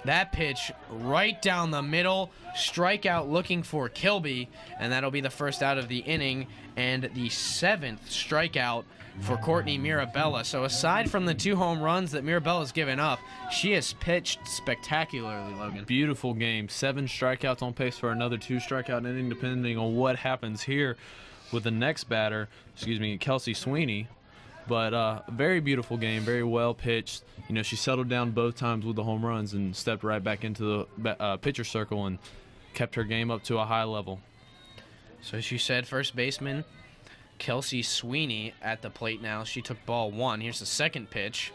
That pitch right down the middle, strikeout looking for Kilby, and that'll be the first out of the inning and the 7th strikeout for Courtney Mirabella. So aside from the 2 home runs that Mirabella's given up, she has pitched spectacularly, Logan. Beautiful game. 7 strikeouts, on pace for another 2 strikeout inning, depending on what happens here with the next batter, Kelsey Sweeney. But very beautiful game, very well pitched. You know, she settled down both times with the home runs and stepped right back into the pitcher circle and kept her game up to a high level. So as you said, first baseman Kelsey Sweeney at the plate now. She took ball 1. Here's the second pitch,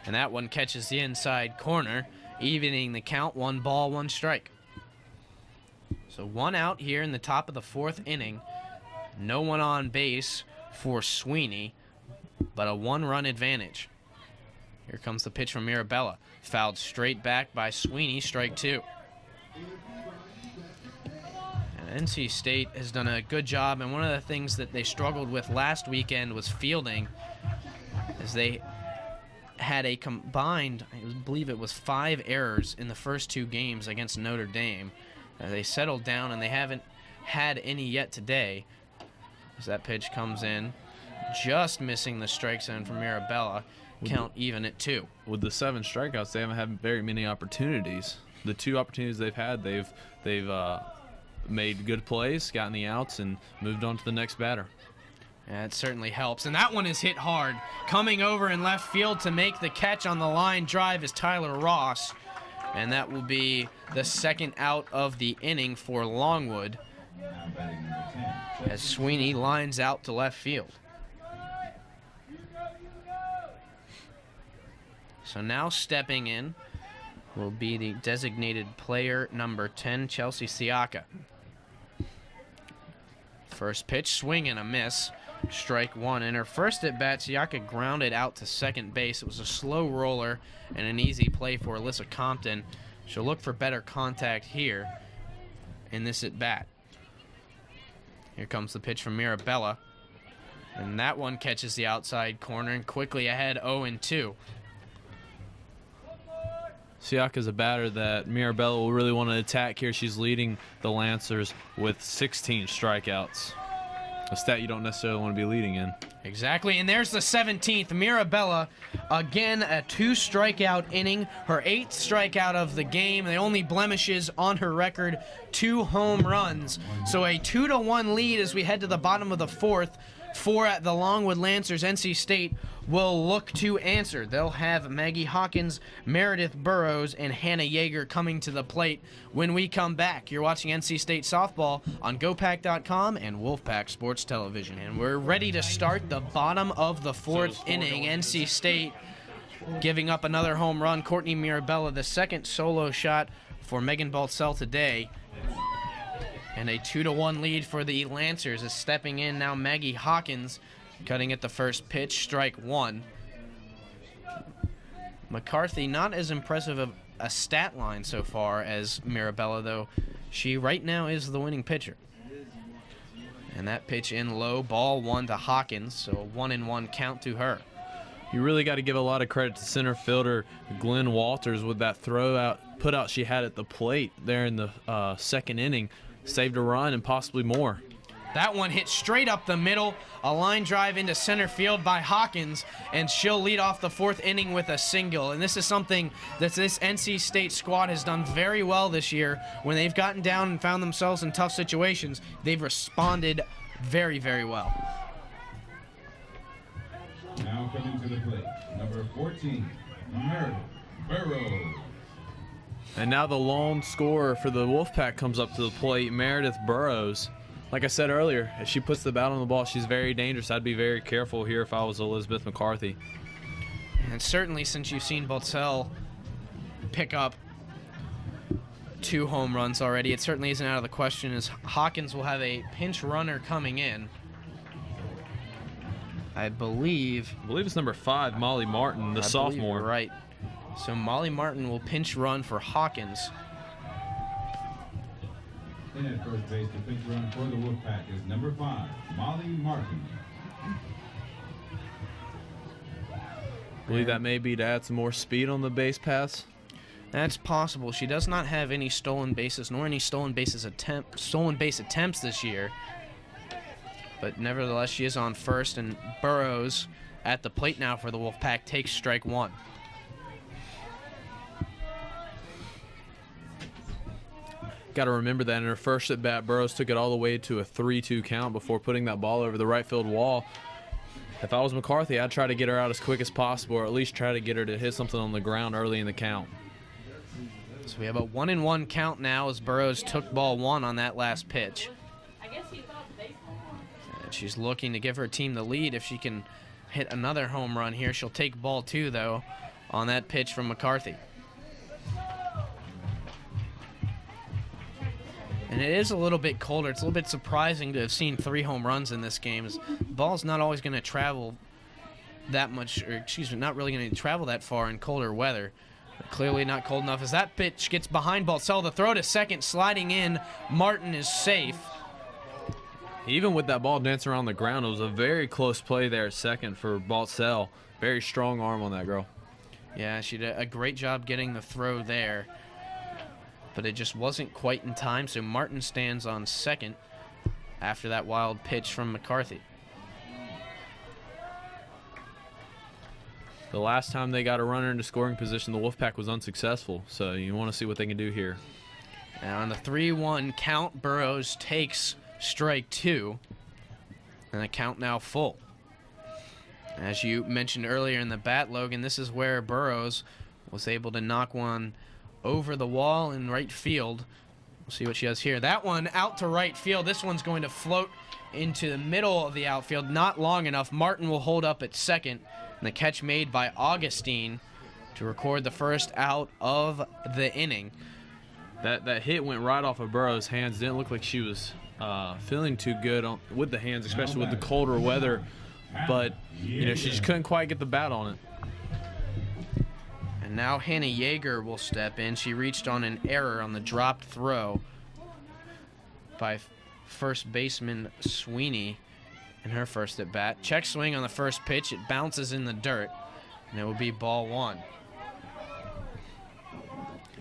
and that one catches the inside corner, evening the count. 1 ball, 1 strike. So 1 out here in the top of the 4th inning. No one on base for Sweeney, but a 1-run advantage. Here comes the pitch from Mirabella. Fouled straight back by Sweeney, strike 2. And NC State has done a good job, and one of the things that they struggled with last weekend was fielding, as they had a combined, I believe it was 5 errors in the first 2 games against Notre Dame. They settled down, and they haven't had any yet today. As that pitch comes in, just missing the strike zone from Mirabella. Count even at 2. With the 7 strikeouts, they haven't had very many opportunities. The 2 opportunities they've had, they've made good plays, gotten the outs, and moved on to the next batter. Yeah, it certainly helps. And that one is hit hard. Coming over in left field to make the catch on the line drive is Tyler Ross. And that will be the 2nd out of the inning for Longwood, Now batting number 10. as Sweeney lines out to left field. So now stepping in will be the designated player number 10, Chelsea Siaka. First pitch, swing and a miss. Strike 1. In her first at bat, Siaka grounded out to second base. It was a slow roller and an easy play for Alyssa Compton. She'll look for better contact here in this at bat. Here comes the pitch from Mirabella. And that one catches the outside corner and quickly ahead 0-2. Siaka's a batter that Mirabella will really want to attack here. She's leading the Lancers with 16 strikeouts. A stat you don't necessarily want to be leading in. Exactly, and there's the 17th. Mirabella, again, a 2-strikeout inning. Her 8th strikeout of the game. The only blemishes on her record, 2 home runs. So a 2-1 lead as we head to the bottom of the 4th. For the Longwood Lancers. NC State will look to answer. They'll have Maggie Hawkins, Meredith Burrows, and Hannah Yeager coming to the plate when we come back. You're watching NC State Softball on GoPack.com and Wolfpack Sports Television. And we're ready to start the bottom of the 4th inning. NC State giving up another home run. Courtney Mirabella, the 2nd solo shot for Megan Baltzell today. And a 2-1 lead for the Lancers is stepping in now Maggie Hawkins, cutting at the first pitch, strike 1. McCarthy, not as impressive of a stat line so far as Mirabella, though she right now is the winning pitcher. And that pitch in low, ball 1 to Hawkins, so a 1-1 count to her. You really got to give a lot of credit to center fielder Glenn Walters with that put out she had at the plate there in the 2nd inning. Saved a run and possibly more. That one hit straight up the middle, a line drive into center field by Hawkins, and she'll lead off the 4th inning with a single. And this is something that this NC State squad has done very well this year. When they've gotten down and found themselves in tough situations, they've responded very, very well. Now coming to the plate, number 14, Meredith Burrows. And now the lone scorer for the Wolfpack comes up to the plate, Meredith Burrows. Like I said earlier, if she puts the bat on the ball, she's very dangerous. I'd be very careful here if I was Elizabeth McCarthy. And certainly since you've seen Baltzell pick up 2 home runs already, it certainly isn't out of the question as Hawkins will have a pinch runner coming in. I believe it's number 5, Molly Martin, the sophomore. Right. So Molly Martin will pinch run for Hawkins. In at first base, the pinch run for the Wolfpack is number 5, Molly Martin. I believe that may be to add some more speed on the base pass. That's possible. She does not have any stolen bases nor any stolen base attempts this year. But nevertheless, she is on first, and Burrows at the plate now for the Wolfpack takes strike 1. Got to remember that in her first at bat, Burrows took it all the way to a 3-2 count before putting that ball over the right field wall. If I was McCarthy, I'd try to get her out as quick as possible, or at least try to get her to hit something on the ground early in the count. So we have a 1-1 count now as Burrows took ball 1 on that last pitch. And she's looking to give her team the lead. If she can hit another home run here, she'll take ball 2, though, on that pitch from McCarthy. And it is a little bit colder. It's a little bit surprising to have seen 3 home runs in this game. The ball's not always going to travel that much, or excuse me, not really going to travel that far in colder weather. But clearly not cold enough as that pitch gets behind Baltzell. The throw to second, sliding in. Martin is safe. Even with that ball dancing around the ground, it was a very close play there at second for Baltzell. Very strong arm on that girl. Yeah, she did a great job getting the throw there. But it just wasn't quite in time, so Martin stands on second. after that wild pitch from McCarthy. The last time they got a runner into scoring position, the Wolfpack was unsuccessful, so you want to see what they can do here. Now on the 3-1 count, Burrows takes strike 2, and the count now full. As you mentioned earlier in the bat, Logan, this is where Burrows was able to knock one over the wall in right field. We'll see what she does here. That one out to right field. This one's going to float into the middle of the outfield, not long enough. Martin will hold up at second, and the catch made by Augustine to record the first out of the inning. That hit went right off of Burrows' hands. Didn't look like she was feeling too good with the hands, especially with the colder weather. But, you know, she just couldn't quite get the bat on it. And now Hannah Yeager will step in. She reached on an error on the dropped throw by first baseman Sweeney in her first at bat. Check swing on the first pitch. It bounces in the dirt, and it will be ball 1.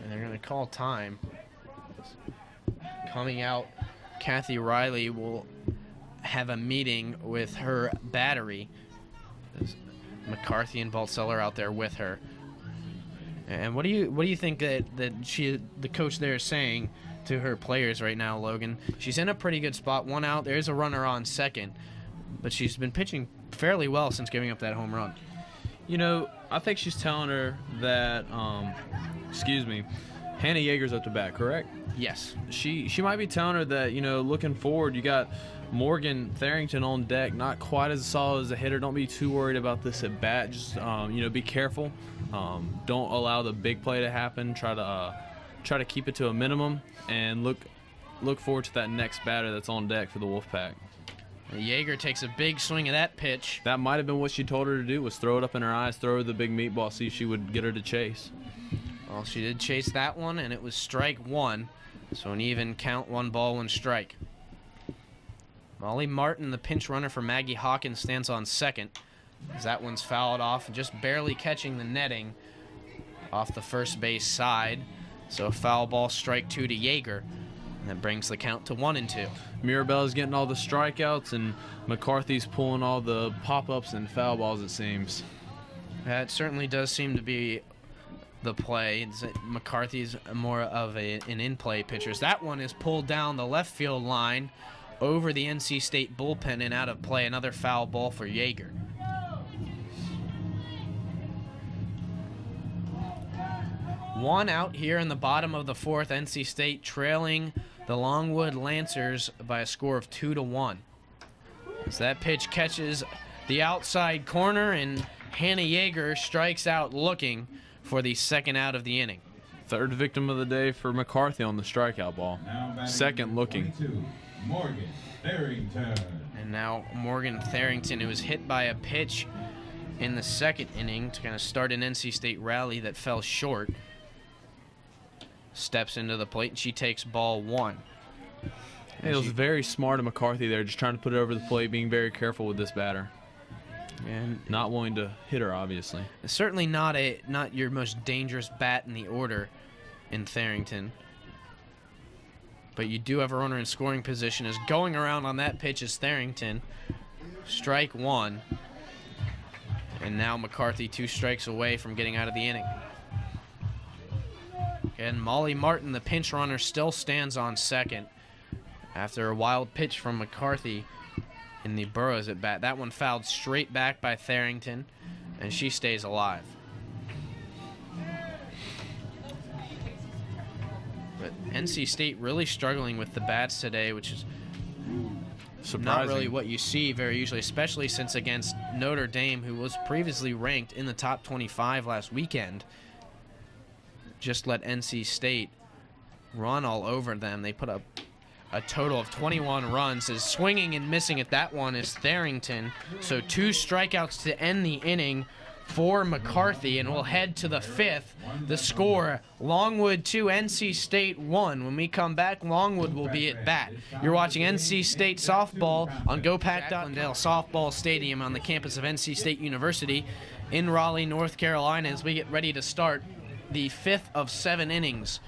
And they're going to call time. Coming out, Kathy Riley will have a meeting with her battery. There's McCarthy and Baltzeller out there with her. And what do you think that the coach there is saying to her players right now, Logan? She's in a pretty good spot. One out. There is a runner on second, but she's been pitching fairly well since giving up that home run. You know, I think she's telling her that, Hannah Yeager's up to bat, correct? Yes. She might be telling her that, you know, looking forward, you got Morgan Tharrington on deck, not quite as solid as a hitter. Don't be too worried about this at bat. Just, you know, be careful. Don't allow the big play to happen. Try to keep it to a minimum and look forward to that next batter that's on deck for the Wolfpack. Yeager takes a big swing at that pitch. That might have been what she told her to do, was throw it up in her eyes, throw her the big meatball, see if she would get her to chase. Well, she did chase that one, and it was strike 1. So an even count, 1 ball, 1 strike. Molly Martin, the pinch runner for Maggie Hawkins, stands on second. As that one's fouled off, just barely catching the netting off the first base side. So a foul ball, strike 2 to Yeager. And that brings the count to 1 and 2. Mirabella's getting all the strikeouts, and McCarthy's pulling all the pop-ups and foul balls, it seems. That certainly does seem to be the play. McCarthy's more of an in-play pitcher. That one is pulled down the left field line over the NC State bullpen and out of play. Another foul ball for Yeager. One out here in the bottom of the 4th. NC State trailing the Longwood Lancers by a score of 2-1. As that pitch catches the outside corner, and Hannah Yeager strikes out looking for the second out of the inning. Third victim of the day for McCarthy on the strikeout ball. Second looking. Morgan Tharrington. And now Morgan Tharrington, who was hit by a pitch in the second inning to kind of start an NC State rally that fell short, steps into the plate, and she takes ball 1. Hey, it was very smart of McCarthy there, just trying to put it over the plate, being very careful with this batter. And not willing to hit her, obviously. Certainly not your most dangerous bat in the order in Tharrington. But you do have a runner in scoring position. As going around on that pitch is Tharrington. Strike 1. And now McCarthy 2 strikes away from getting out of the inning. And Molly Martin, the pinch runner, still stands on second after a wild pitch from McCarthy in the Burrows at bat. That one fouled straight back by Tharrington, and she stays alive. But NC State really struggling with the bats today, which is surprising. Not really what you see very usually, especially since against Notre Dame, who was previously ranked in the top 25 last weekend, just let NC State run all over them. They put up a total of 21 runs. As swinging and missing at that one is Tharrington. So 2 strikeouts to end the inning for McCarthy, and we'll head to the 5th. The score, Longwood 2, NC State 1. When we come back, Longwood will be at bat. You're watching NC State softball on GoPack.Glendale Softball Stadium on the campus of NC State University in Raleigh, North Carolina, as we get ready to start the 5th of 7 innings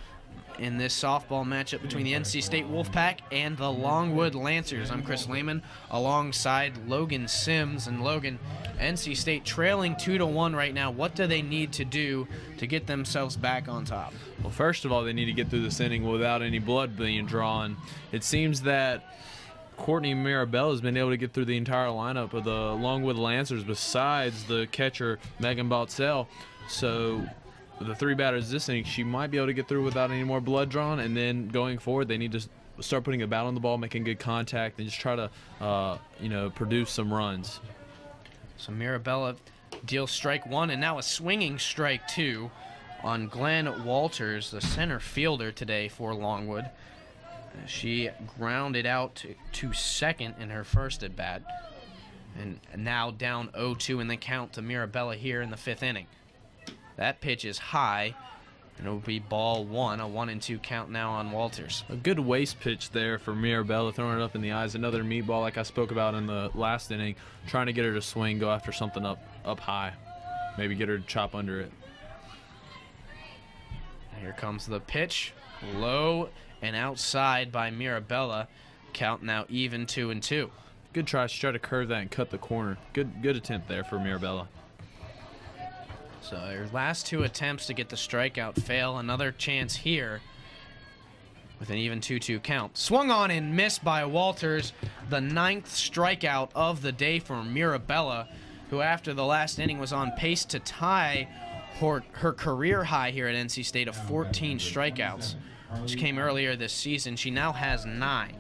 in this softball matchup between the NC State Wolfpack and the Longwood Lancers. I'm Chris Lehman alongside Logan Sims. And Logan, NC State trailing 2-1 right now. What do they need to do to get themselves back on top? Well, first of all, they need to get through this inning without any blood being drawn. It seems that Courtney Mirabella has been able to get through the entire lineup of the Longwood Lancers besides the catcher, Megan Baltzell. So the three batters this inning, she might be able to get through without any more blood drawn. And then going forward, they need to start putting a bat on the ball, making good contact, and just try to, produce some runs. So Mirabella deals strike one, and now a swinging strike two on Glenn Walters, the center fielder today for Longwood. She grounded out to second in her first at bat, and now down 0-2 in the count to Mirabella here in the fifth inning. That pitch is high, and it will be ball one, a 1-2 count now on Walters. A good waist pitch there for Mirabella, throwing it up in the eyes. Another meatball like I spoke about in the last inning, trying to get her to swing, go after something up high, maybe get her to chop under it. Here comes the pitch, low and outside by Mirabella. Count now even 2-2. Good try. She tried to curve that and cut the corner. Good attempt there for Mirabella. So her last two attempts to get the strikeout fail. Another chance here with an even 2-2 count. Swung on and missed by Walters. The 9th strikeout of the day for Mirabella, who after the last inning was on pace to tie her career high here at NC State of 14 strikeouts, which came earlier this season. She now has 9.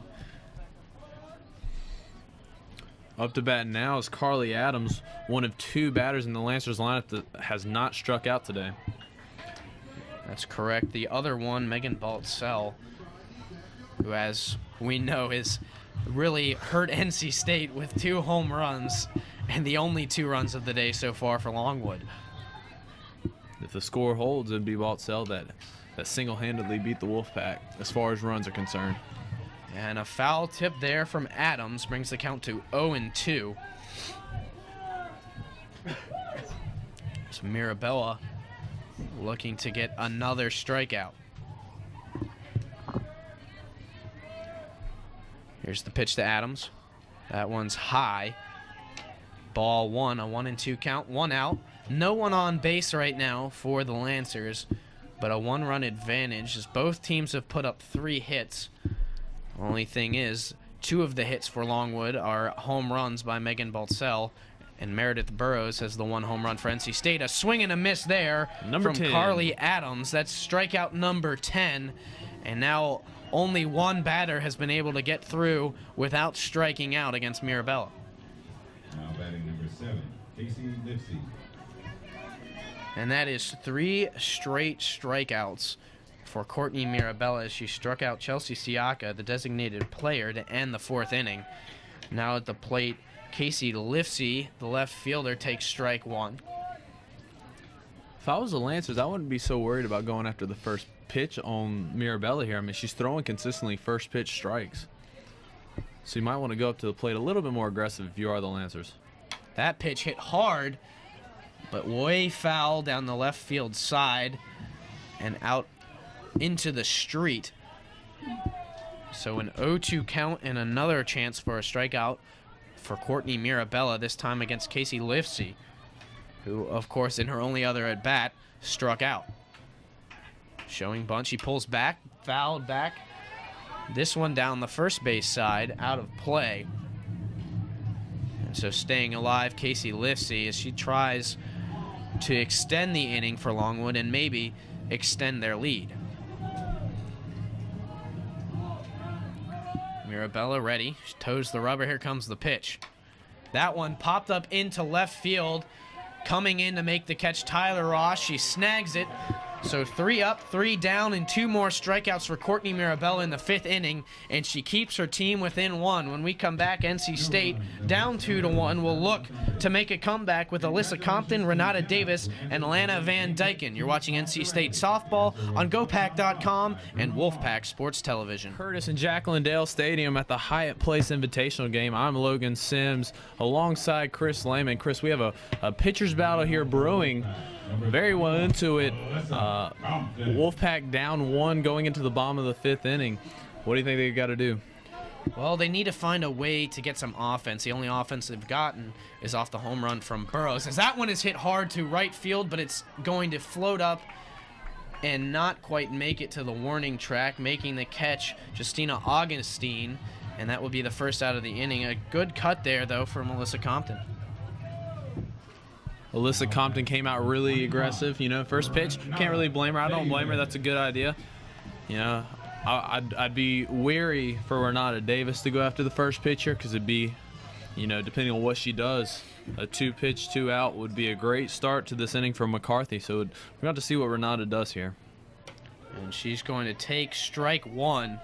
Up to bat now is Carly Adams, one of 2 batters in the Lancers lineup that has not struck out today. That's correct. The other one, Megan Baltzell, who, as we know, has really hurt NC State with 2 home runs and the only 2 runs of the day so far for Longwood. If the score holds, it'd be Baltzell that single-handedly beat the Wolfpack as far as runs are concerned. And a foul tip there from Adams brings the count to 0-2. So Mirabella looking to get another strikeout. Here's the pitch to Adams. That one's high. Ball one, a 1-2 count, 1 out. No one on base right now for the Lancers, but a 1-run advantage as both teams have put up 3 hits. Only thing is, 2 of the hits for Longwood are home runs by Megan Baltzell, and Meredith Burrows has the 1 home run for NC State. A swing and a miss there Number from 10. Carly Adams. That's strikeout number 10, and now only 1 batter has been able to get through without striking out against Mirabella. Now batting number 7, Casey Lipsy. And that is 3 straight strikeouts for Courtney Mirabella as she struck out Chelsea Siaka, the designated player, to end the 4th inning. Now at the plate, Casey Lipsy, the left fielder, takes strike 1. If I was the Lancers, I wouldn't be so worried about going after the first pitch on Mirabella here. I mean, she's throwing consistently first pitch strikes. So you might want to go up to the plate a little bit more aggressive if you are the Lancers. That pitch hit hard, but way foul down the left field side and out into the street. So an 0-2 count and another chance for a strikeout for Courtney Mirabella, this time against Casey Lipsy, who, of course, in her only other at-bat, struck out. Showing bunt, she pulls back, fouled back. This one down the first base side, out of play. And so staying alive, Casey Lipsy, as she tries to extend the inning for Longwood and maybe extend their lead. Mirabella ready. She toes the rubber. Here comes the pitch. That one popped up into left field. Coming in to make the catch, Tyler Ross. She snags it. So 3 up, 3 down, and 2 more strikeouts for Courtney Mirabella in the 5th inning, and she keeps her team within 1. When we come back, NC State down 2-1 will look to make a comeback with Alyssa Compton, Renata Davis, and Lana Van Dyken. You're watching NC State softball on GoPack.com and Wolfpack Sports Television. Curtis and Jacqueline Dale Stadium at the Hyatt Place Invitational game. I'm Logan Sims alongside Chris Lehman. Chris, we have a pitcher's battle here brewing very well into it. Wolfpack down 1 going into the bottom of the 5th inning. What do you think they got to do? Well, they need to find a way to get some offense. The only offense they've gotten is off the home run from Burrows. As that one is hit hard to right field, but it's going to float up and not quite make it to the warning track, making the catch Justina Augustine, and that will be the first out of the inning. A good cut there, though, for Melissa Compton. Alyssa Compton came out really aggressive. You know, first pitch, can't really blame her. I don't blame her. That's a good idea. You know, I'd be wary for Renata Davis to go after the first pitcher, because it'd be, you know, depending on what she does, a 2-pitch, 2-out would be a great start to this inning for McCarthy. So we're going to see what Renata does here. And she's going to take strike 1.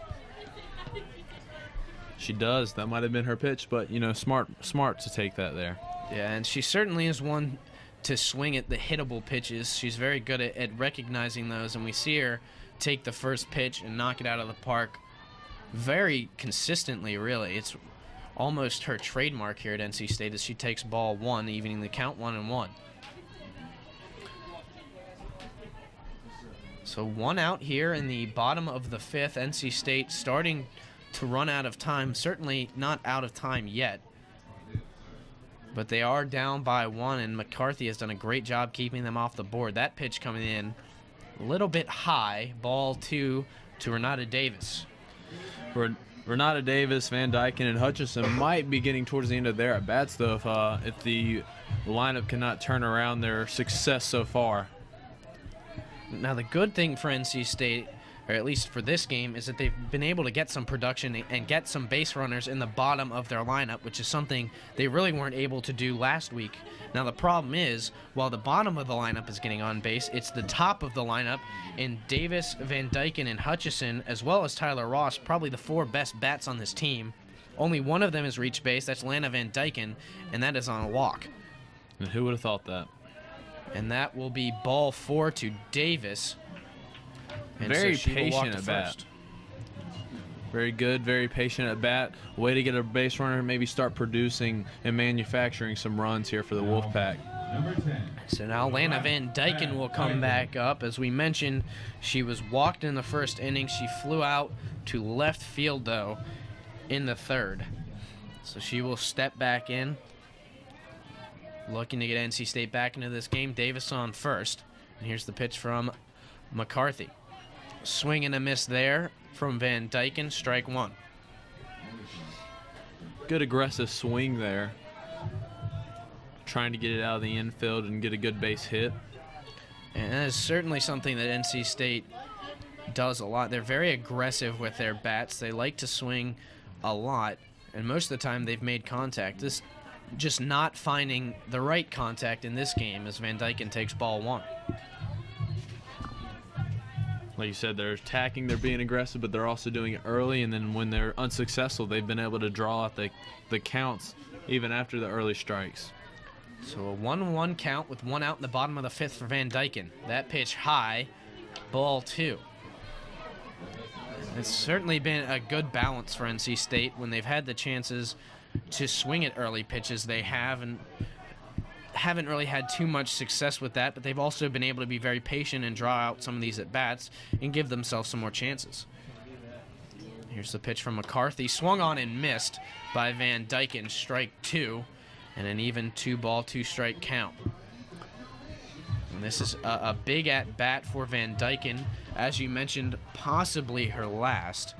She does. That might have been her pitch, but, you know, smart to take that there. Yeah, and she certainly is one to swing at the hittable pitches. She's very good at recognizing those, and we see her take the first pitch and knock it out of the park very consistently, really. It's almost her trademark here at NC State as she takes ball 1, evening the count 1-1. So 1 out here in the bottom of the 5th. NC State starting to run out of time. Certainly not out of time yet, but they are down by 1, and McCarthy has done a great job keeping them off the board. That pitch coming in a little bit high. Ball 2 to Renata Davis. Renata Davis, Van Dyken, and Hutchison might be getting towards the end of their at-bats, though, if the lineup cannot turn around their success so far. Now, the good thing for NC State, or at least for this game, is that they've been able to get some production and get some base runners in the bottom of their lineup, which is something they really weren't able to do last week. Now, the problem is, while the bottom of the lineup is getting on base, it's the top of the lineup in Davis, Van Dyken, and Hutchison, as well as Tyler Ross, probably the 4 best bats on this team. Only one of them has reached base. That's Lana Van Dyken, and that is on a walk. And who would have thought that? And that will be ball 4 to Davis. And very so patient at bat. Very good, very patient at bat. Way to get a base runner, maybe start producing and manufacturing some runs here for the Wolfpack. So now Lana Van Dyken will come back up. As we mentioned, she was walked in the first inning. She flew out to left field, though, in the 3rd. So she will step back in, looking to get NC State back into this game. Davis on first. And here's the pitch from McCarthy. Swing and a miss there from Van Dyken, strike 1. Good aggressive swing there. Trying to get it out of the infield and get a good base hit. And that is certainly something that NC State does a lot. They're very aggressive with their bats. They like to swing a lot, and most of the time they've made contact. This just not finding the right contact in this game as Van Dyken takes ball 1. Like you said, they're attacking, they're being aggressive, but they're also doing it early, and then when they're unsuccessful, they've been able to draw out the counts even after the early strikes. So a 1-1 count with 1 out in the bottom of the 5th for Van Dyken. That pitch high, ball 2. It's certainly been a good balance for NC State. When they've had the chances to swing at early pitches, they have, and haven't really had too much success with that, but they've also been able to be very patient and draw out some of these at-bats and give themselves some more chances. Here's the pitch from McCarthy. Swung on and missed by Van Dyken, strike 2, and an even 2-ball, 2-strike count. And this is a big at-bat for Van Dyken. As you mentioned, possibly her last,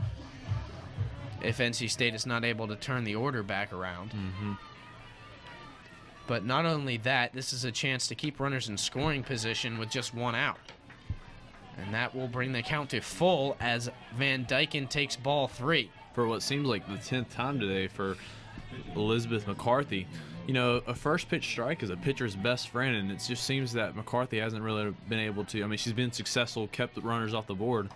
if NC State is not able to turn the order back around. But not only that, this is a chance to keep runners in scoring position with just 1 out. And that will bring the count to full as Van Dyken takes ball 3. For what seems like the 10th time today for Elizabeth McCarthy. You know, a first pitch strike is a pitcher's best friend, and it just seems that McCarthy hasn't really been able to. I mean, she's been successful, kept the runners off the board.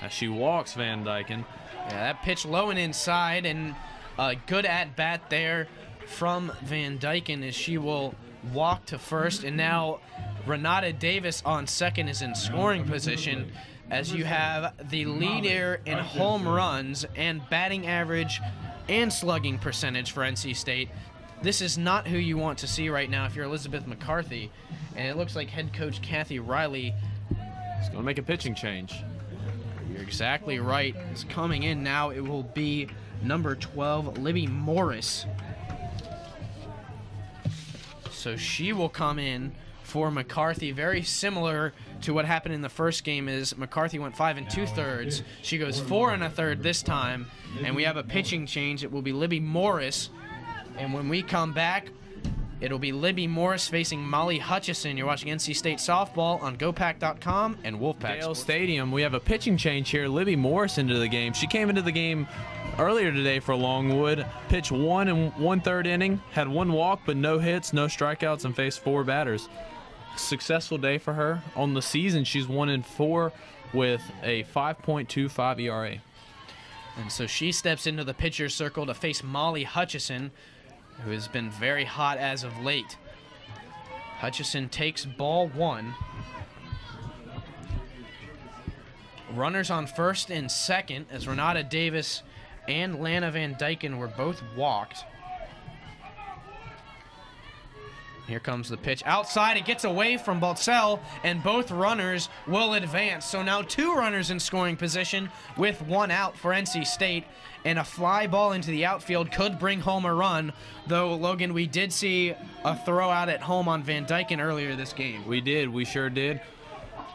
As she walks Van Dyken. Yeah, that pitch low and inside, and a good at-bat there from Van Dyken as she will walk to first. And now Renata Davis on second is in scoring position as you have the leader in home runs and batting average and slugging percentage for NC State. this is not who you want to see right now if you're Elizabeth McCarthy. And it looks like head coach Kathy Riley It's going to make a pitching change. You're exactly right. It's coming in now. It will be number 12, Libby Morris. So she will come in for McCarthy. Very similar to what happened in the first game is McCarthy went 5 2/3. She goes 4 1/3 this time. And we have a pitching change. It will be Libby Morris. And when we come back, it'll be Libby Morris facing Molly Hutchison. You're watching NC State Softball on GoPack.com and Wolfpack Dale Sports. Stadium. We have a pitching change here. Libby Morris into the game. She came into the game earlier today for Longwood. Pitched 1 1/3 inning. Had 1 walk, but no hits, no strikeouts, and faced 4 batters. Successful day for her. On the season, she's 1-4 with a 5.25 ERA. And so she steps into the pitcher's circle to face Molly Hutchison, who has been very hot as of late. Hutchison takes ball 1. Runners on first and second as Renata Davis and Lana Van Dyken were both walked. Here comes the pitch. Outside, it gets away from Baltzell, and both runners will advance. So now 2 runners in scoring position with 1 out for NC State, and a fly ball into the outfield could bring home a run, though, Logan, we did see a throw out at home on Van Dyken earlier this game. We did. We sure did.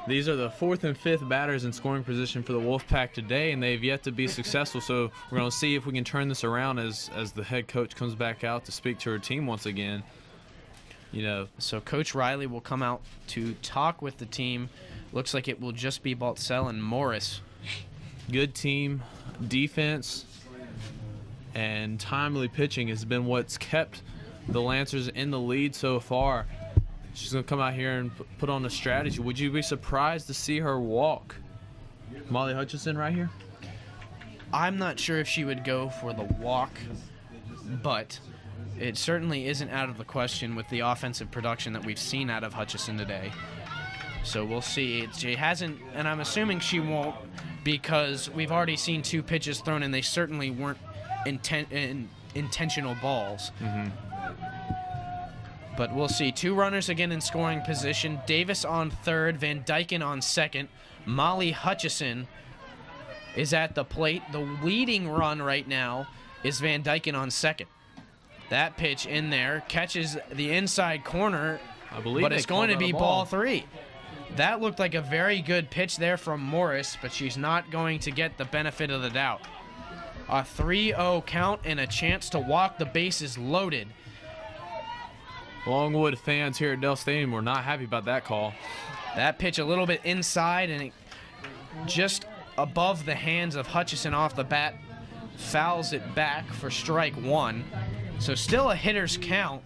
These are the 4th and 5th batters in scoring position for the Wolfpack today, and they've yet to be successful. So we're going to see if we can turn this around as the head coach comes back out to speak to her team once again. You know, so Coach Riley will come out to talk with the team. Looks like it will just be Baltzell and Morris. Good team, defense, and timely pitching has been what's kept the Lancers in the lead so far. She's going to come out here and put on a strategy. Would you be surprised to see her walk Molly Hutchison right here? I'm not sure if she would go for the walk, but it certainly isn't out of the question with the offensive production that we've seen out of Hutchison today. So we'll see. She hasn't, and I'm assuming she won't, because we've already seen 2 pitches thrown, and they certainly weren't intentional balls. But we'll see. 2 runners again in scoring position. Davis on third, Van Dyken on second. Molly Hutchison is at the plate. The leading run right now is Van Dyken on second. That pitch in there catches the inside corner, I believe, but it's going to be ball 3. That looked like a very good pitch there from Morris, but she's not going to get the benefit of the doubt. A 3-0 count and a chance to walk the bases loaded. Longwood fans here at Dell Stadium were not happy about that call. That pitch a little bit inside and it just above the hands of Hutchison off the bat, fouls it back for strike 1. So still a hitter's count,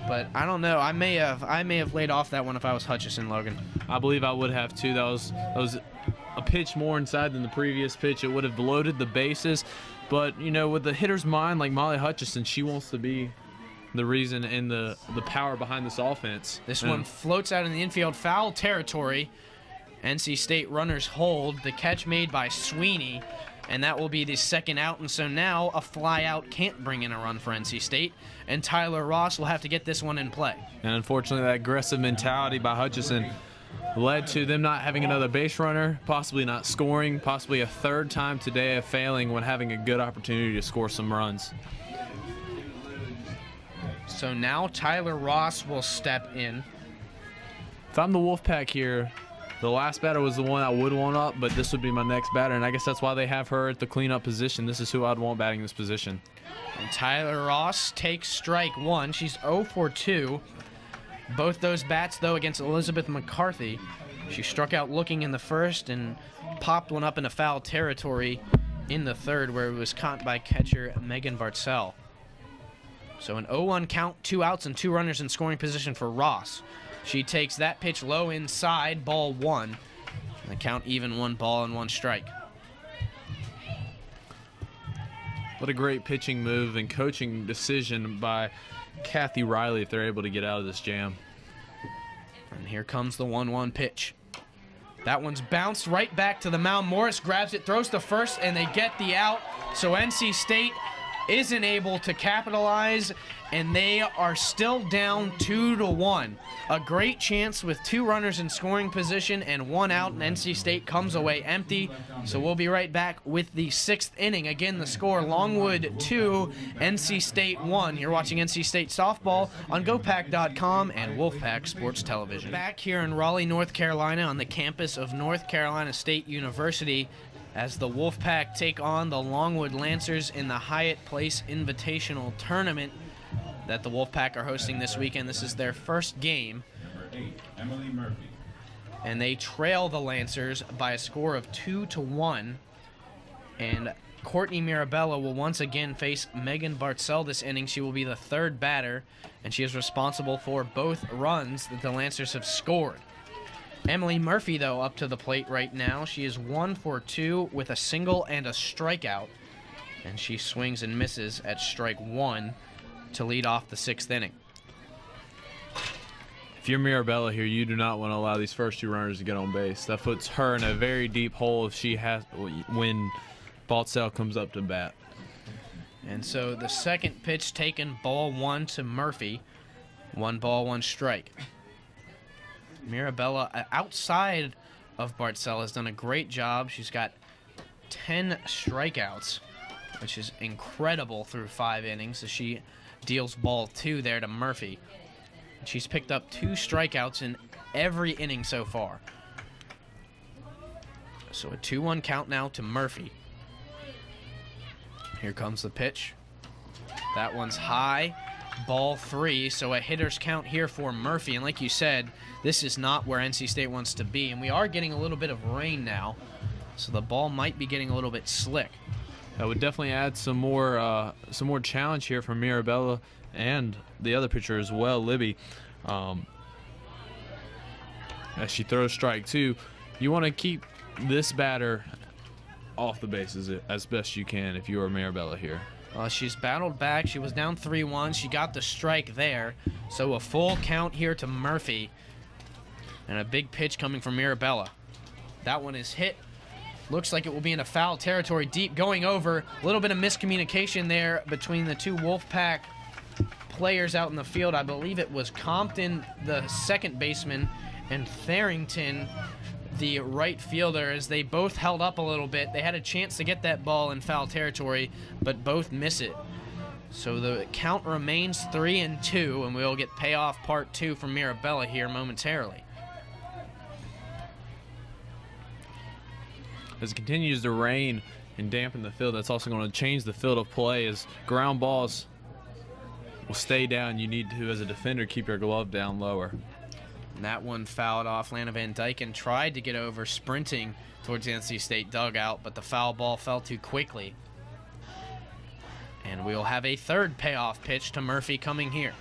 but I don't know. I may have laid off that one if I was Hutchison, Logan. I believe I would have too. That was a pitch more inside than the previous pitch. It would have loaded the bases, but you know, with the hitter's mind like Molly Hutchison, she wants to be the reason and the power behind this offense. This one floats out in the infield, foul territory. NC State runners hold. The catch made by Sweeney, and that will be the 2nd out. And so now a fly out can't bring in a run for NC State, and Tyler Ross will have to get this one in play. And unfortunately, that aggressive mentality by Hutchison led to them not having another base runner, possibly not scoring, possibly a 3rd time today of failing when having a good opportunity to score some runs. So now Tyler Ross will step in. If I'm the Wolfpack here, the last batter was the one I would want up, but this would be my next batter, and I guess that's why they have her at the cleanup position. This is who I'd want batting this position. And Tyler Ross takes strike 1. She's 0 for 2. Both those bats, though, against Elizabeth McCarthy. She struck out looking in the first and popped one up into foul territory in the 3rd, where it was caught by catcher Megan Bartzell. So an 0-1 count, 2 outs and 2 runners in scoring position for Ross. She takes that pitch low inside, ball 1. And the count even, 1 ball and 1 strike. What a great pitching move and coaching decision by Kathy Riley if they're able to get out of this jam. And here comes the 1-1 pitch. That one's bounced right back to the mound. Morris grabs it, throws to first, and they get the out. So NC State isn't able to capitalize, and they are still down 2-1. A great chance with 2 runners in scoring position and 1 out, and NC State comes away empty. So we'll be right back with the 6th inning. Again, the score, Longwood 2, NC State 1. You're watching NC State softball on GoPack.com and Wolfpack Sports Television. Back here in Raleigh, North Carolina, on the campus of North Carolina State University, as the Wolfpack take on the Longwood Lancers in the Hyatt Place Invitational Tournament that the Wolfpack are hosting this weekend. This is their first game. Number 8, Emily Murphy. And they trail the Lancers by a score of 2-1. And Courtney Mirabella will once again face Megan Bartzell this inning. She will be the 3rd batter, and she is responsible for both runs that the Lancers have scored. Emily Murphy, though, up to the plate right now. She is 1 for 2 with a single and a strikeout. And she swings and misses at strike 1 to lead off the 6th inning. If you're Mirabella here, you do not want to allow these first 2 runners to get on base. That puts her in a very deep hole if she has when Bartzell comes up to bat. And so the second pitch taken, ball 1 to Murphy. 1 ball, 1 strike. Mirabella, outside of Bartzell, has done a great job. She's got 10 strikeouts, which is incredible through 5 innings as she deals ball 2 there to Murphy. She's picked up 2 strikeouts in every inning so far. So a 2-1 count now to Murphy. Here comes the pitch. That one's high. Ball 3, so a hitter's count here for Murphy. And like you said, this is not where NC State wants to be. And we are getting a little bit of rain now, so the ball might be getting a little bit slick. That would definitely add some more challenge here from Mirabella and the other pitcher as well, Libby. As she throws strike 2, you want to keep this batter off the bases as best you can if you are Mirabella here. She's battled back. She was down 3-1. She got the strike there. So a full count here to Murphy. And a big pitch coming from Mirabella. That one is hit. Looks like it will be in a foul territory deep, going over. A little bit of miscommunication there between the 2 Wolfpack players out in the field. I believe it was Compton, the second baseman, and Tharrington, the right fielder, as they both held up a little bit. They had a chance to get that ball in foul territory, but both miss it. So the count remains 3-2, and we'll get payoff part 2 from Mirabella here momentarily. As it continues to rain and dampen the field, that's also going to change the field of play as ground balls will stay down. You need to, as a defender, keep your glove down lower. And that one fouled off. Lana Van Dyken tried to get over, sprinting towards the NC State dugout, but the foul ball fell too quickly. And we'll have a 3rd payoff pitch to Murphy coming here.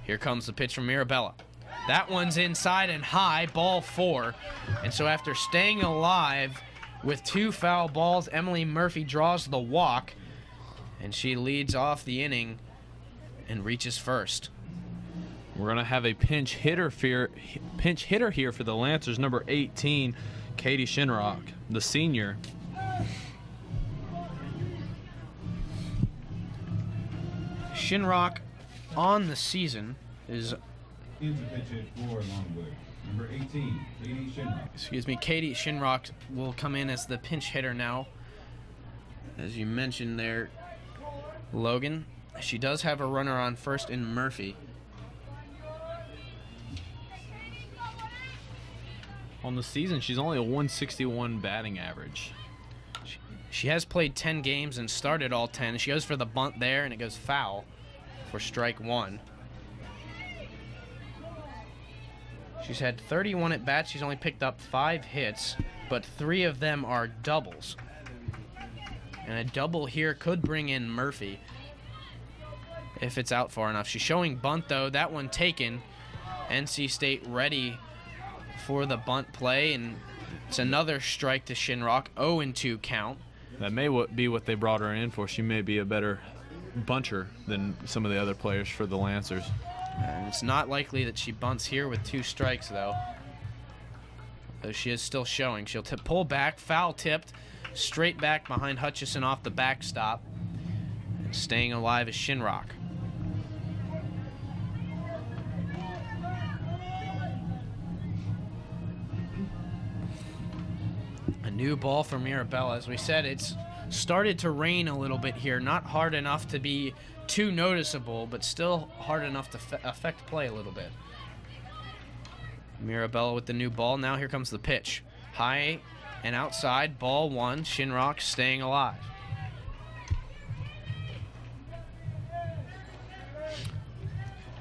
Here comes the pitch from Mirabella. That one's inside and high, ball 4. And so after staying alive with 2 foul balls, Emily Murphy draws the walk, and she leads off the inning and reaches first. We're going to have a pinch hitter here for the Lancers, number 18, Katie Shinrock, the senior. Shinrock on the season is... In the pitch hit for Longwood, number 18, Katie Shinrock. Excuse me, Katie Shinrock will come in as the pinch hitter now. As you mentioned there, Logan, she does have a runner on first in Murphy. On the season, she's only a 161 batting average. She has played 10 games and started all 10. She goes for the bunt there, and it goes foul for strike 1. She's had 31 at-bats. She's only picked up 5 hits, but 3 of them are doubles. And a double here could bring in Murphy if it's out far enough. She's showing bunt, though. That one taken. NC State ready for the bunt play, and it's another strike to Shinrock. 0-2 count. That may be what they brought her in for. She may be a better buncher than some of the other players for the Lancers. And it's not likely that she bunts here with 2 strikes, though. Though she is still showing. She'll pull back, foul tipped, straight back behind Hutchison off the backstop. And staying alive is Shinrock. A new ball for Mirabella. As we said, it's started to rain a little bit here. Not hard enough to be too noticeable, but still hard enough to affect play a little bit. Mirabella with the new ball. Now here comes the pitch. High and outside. Ball one. Shinrock staying alive.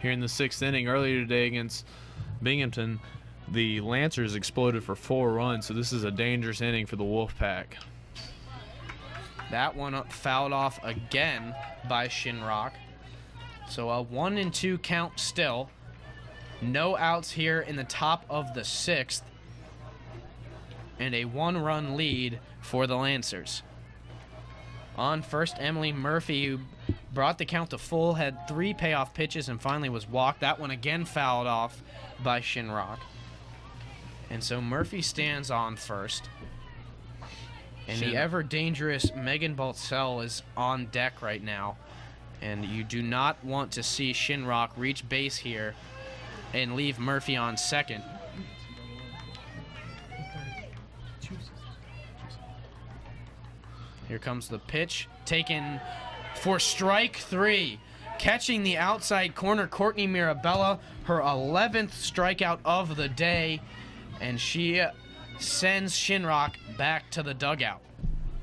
Here in the 6th inning, earlier today against Binghamton, the Lancers exploded for 4 runs, so this is a dangerous inning for the Wolfpack. That one fouled off again by Shinrock. So a 1-2 count still. No outs here in the top of the 6th. And a 1-run lead for the Lancers. On first, Emily Murphy, who brought the count to full, had 3 payoff pitches and finally was walked. That one again fouled off by Shinrock. And so Murphy stands on first. And the ever-dangerous Megan Baltzell is on deck right now. And you do not want to see Shinrock reach base here and leave Murphy on second. Here comes the pitch, taken for strike 3. Catching the outside corner, Courtney Mirabella, her 11th strikeout of the day, and she sends Shinrock back to the dugout.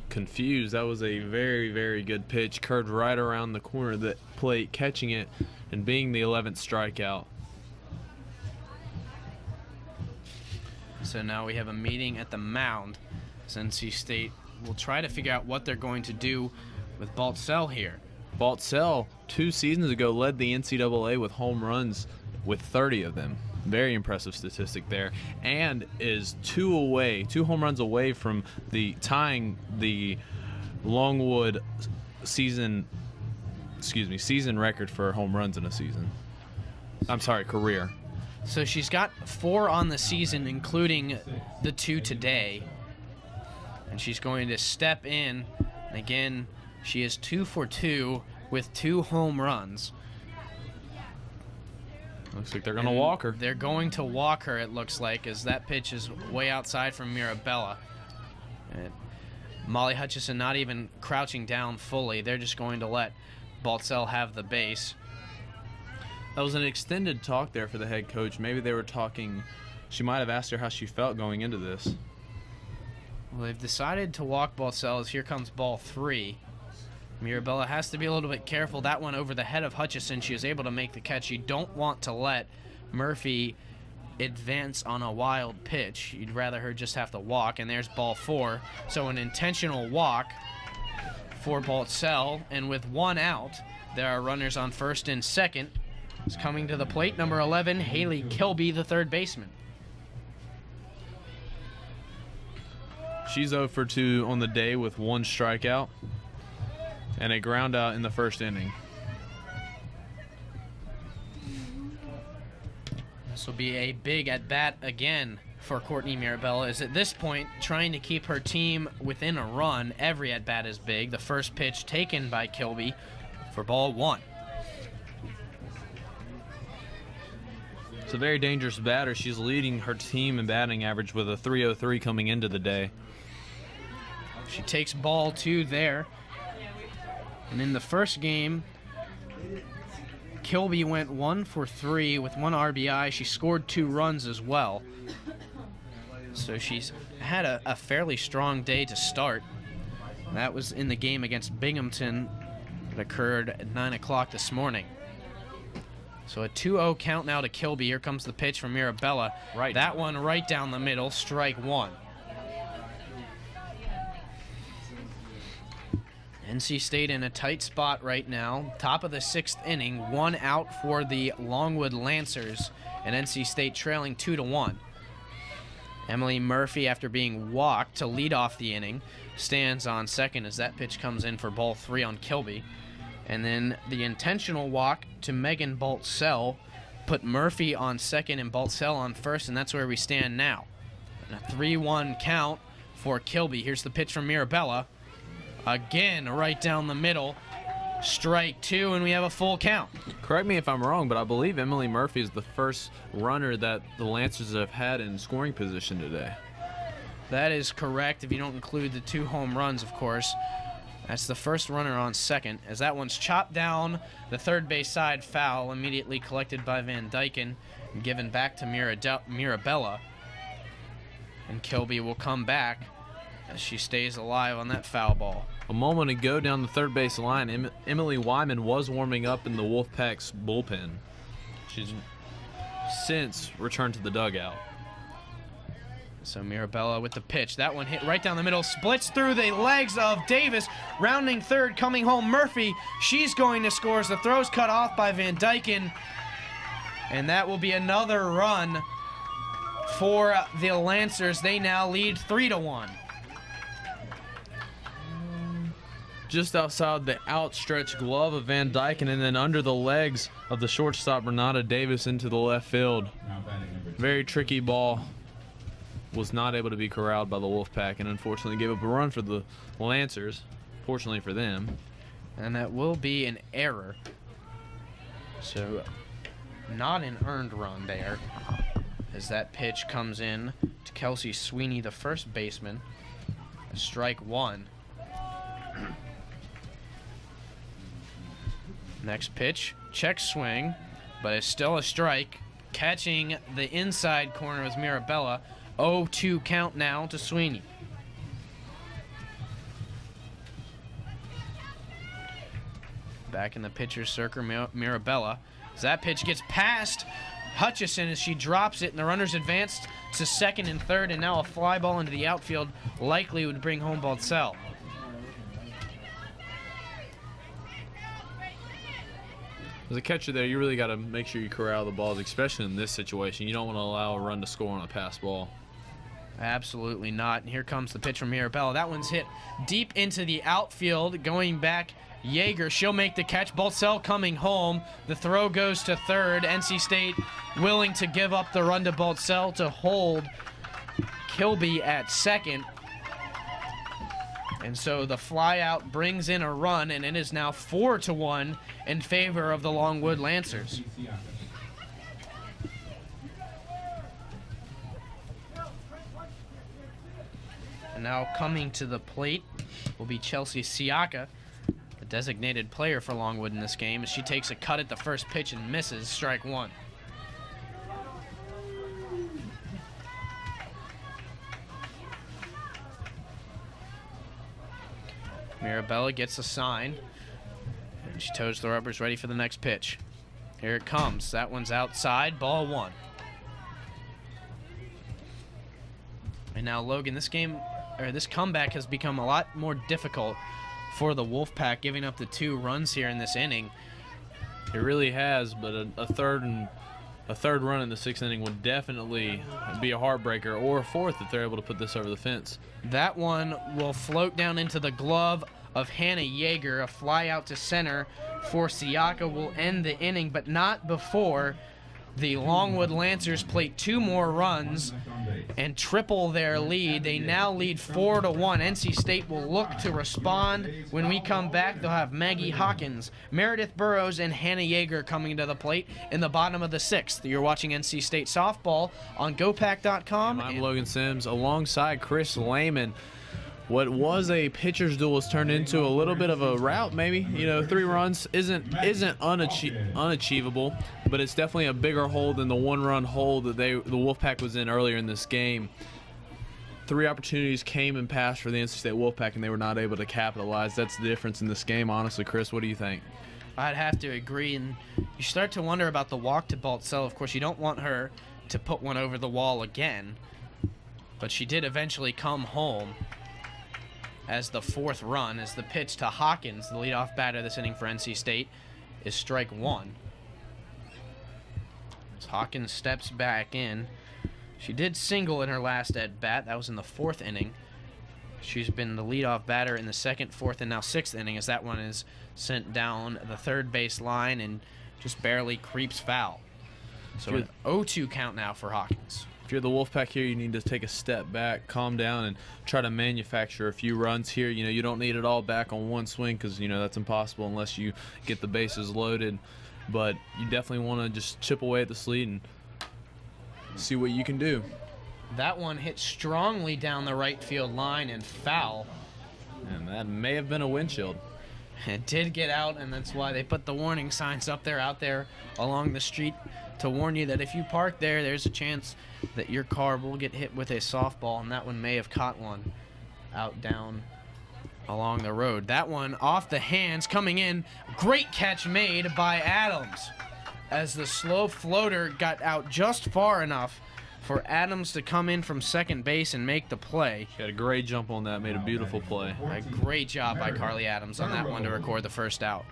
Confused. That was a very, very good pitch. Curved right around the corner of the plate, catching it and being the 11th strikeout. So now we have a meeting at the mound. NC State will try to figure out what they're going to do with Baltzell here. Baltzell, 2 seasons ago, led the NCAA with home runs with 30 of them. Very impressive statistic there, and is 2 home runs away from tying the Longwood season record for home runs in a season. I'm sorry, career. So she's got 4 on the season, including the 2 today. And she's going to step in. And again, she is 2 for 2 with 2 home runs. Looks like they're going to walk her. They're going to walk her, it looks like, as that pitch is way outside from Mirabella. And Molly Hutchison not even crouching down fully. They're just going to let Baltzell have the base. That was an extended talk there for the head coach. Maybe they were talking. She might have asked her how she felt going into this. Well, they've decided to walk Baltzell as here comes ball 3. Mirabella has to be a little bit careful. That one over the head of Hutchison. She was able to make the catch. You don't want to let Murphy advance on a wild pitch. You'd rather her just have to walk, and there's ball 4. So an intentional walk for Baltzell, and with 1 out, there are runners on first and second. It's coming to the plate, number 11, Haley Kilby, the third baseman. She's 0 for 2 on the day with 1 strikeout and a ground out in the first inning. This will be a big at-bat again for Courtney Mirabella, is at this point trying to keep her team within a run. Every at-bat is big. The first pitch taken by Kilby for ball 1. It's a very dangerous batter. She's leading her team in batting average with a .303 coming into the day. She takes ball 2 there. And in the first game, Kilby went 1 for 3 with 1 RBI. She scored 2 runs as well. So she's had a fairly strong day to start. That was in the game against Binghamton that occurred at 9 o'clock this morning. So a 2-0 count now to Kilby. Here comes the pitch from Mirabella. Right. That one right down the middle, strike 1. NC State in a tight spot right now. Top of the 6th inning, 1 out for the Longwood Lancers, and NC State trailing 2-1. Emily Murphy, after being walked to lead off the inning, stands on second as that pitch comes in for ball 3 on Kilby. And then the intentional walk to Megan Baltzell put Murphy on second and Baltzell on first, and that's where we stand now. And a 3-1 count for Kilby. Here's the pitch from Mirabella. Again, right down the middle. Strike 2, and we have a full count. Correct me if I'm wrong, but I believe Emily Murphy is the first runner that the Lancers have had in scoring position today. That is correct, if you don't include the 2 home runs, of course. That's the first runner on second, as that one's chopped down the third base side, foul, immediately collected by Van Dyken and given back to Mirabella. And Kilby will come back as she stays alive on that foul ball. A moment ago down the third base line, Emily Wyman was warming up in the Wolfpack's bullpen. She's since returned to the dugout. So Mirabella with the pitch. That one hit right down the middle, splits through the legs of Davis. Rounding third, coming home Murphy. She's going to score as the throw's cut off by Van Dyken. And that will be another run for the Lancers. They now lead 3-1. Just outside the outstretched glove of Van Dyken, and then under the legs of the shortstop Renata Davis into the left field. Very tricky ball. Was not able to be corralled by the Wolfpack, and unfortunately gave up a run for the Lancers. Fortunately for them. And that will be an error. So, not an earned run there. As that pitch comes in to Kelsey Sweeney, the first baseman. Strike 1. Next pitch, check swing, but it's still a strike. Catching the inside corner was Mirabella. 0-2 count now to Sweeney. Back in the pitcher's circle, Mirabella. As that pitch gets past Hutchison as she drops it, and the runners advanced to second and third, and now a fly ball into the outfield likely would bring home Baltzell. As a catcher there, you really got to make sure you corral the balls, especially in this situation. You don't want to allow a run to score on a pass ball. Absolutely not. And here comes the pitch from Mirabella. That one's hit deep into the outfield. Going back, Yeager. She'll make the catch. Baltzell coming home. The throw goes to third. NC State willing to give up the run to Baltzell to hold Kilby at second. And so the fly out brings in a run, and it is now 4-1 in favor of the Longwood Lancers. And now coming to the plate will be Chelsea Siaka, the designated player for Longwood in this game, as she takes a cut at the first pitch and misses. Strike 1. Mirabella gets a sign, and she toes the rubbers, ready for the next pitch. Here it comes. That one's outside. Ball 1. And now Logan, this comeback has become a lot more difficult for the Wolfpack, giving up the 2 runs here in this inning. It really has, but a third run in the 6th inning would definitely be a heartbreaker, or a 4th if they're able to put this over the fence. That one will float down into the glove of Hannah Yeager. A fly out to center for Siaka will end the inning, but not before the Longwood Lancers plate 2 more runs and triple their lead. They now lead 4-1. NC State will look to respond. When we come back, they'll have Maggie Hawkins, Meredith Burrows, and Hannah Yeager coming to the plate in the bottom of the 6th. You're watching NC State softball on GoPack.com. I'm Logan Sims alongside Chris Lehman. What was a pitcher's duel has turned into a little bit of a rout, maybe. 3 runs isn't unachievable, but it's definitely a bigger hole than the 1-run hole that the Wolfpack was in earlier in this game. 3 opportunities came and passed for the NC State Wolfpack, and they were not able to capitalize. That's the difference in this game, honestly. Chris, what do you think? I'd have to agree, and you start to wonder about the walk to Baltzell. Of course, you don't want her to put one over the wall again, but she did eventually come home as the 4th run, as the pitch to Hawkins, the leadoff batter this inning for NC State, is strike 1. As Hawkins steps back in, she did single in her last at-bat. That was in the 4th inning. She's been the leadoff batter in the 2nd, 4th, and now 6th inning, as that one is sent down the third base line and just barely creeps foul. So an 0-2 count now for Hawkins. If you're the Wolfpack here, you need to take a step back, calm down, and try to manufacture a few runs here. You know, you don't need it all back on one swing because, you know, that's impossible unless you get the bases loaded. But you definitely want to just chip away at the lead and see what you can do. That one hit strongly down the right field line and foul. And that may have been a windshield. It did get out, and that's why they put the warning signs up there, out there along the street, to warn you that if you park there, there's a chance that your car will get hit with a softball, and that one may have caught one out down along the road. That one off the hands, coming in. Great catch made by Adams as the slow floater got out just far enough for Adams to come in from second base and make the play. She had a great jump on that, made a beautiful play. A great job by Carly Adams on that one to record the first out.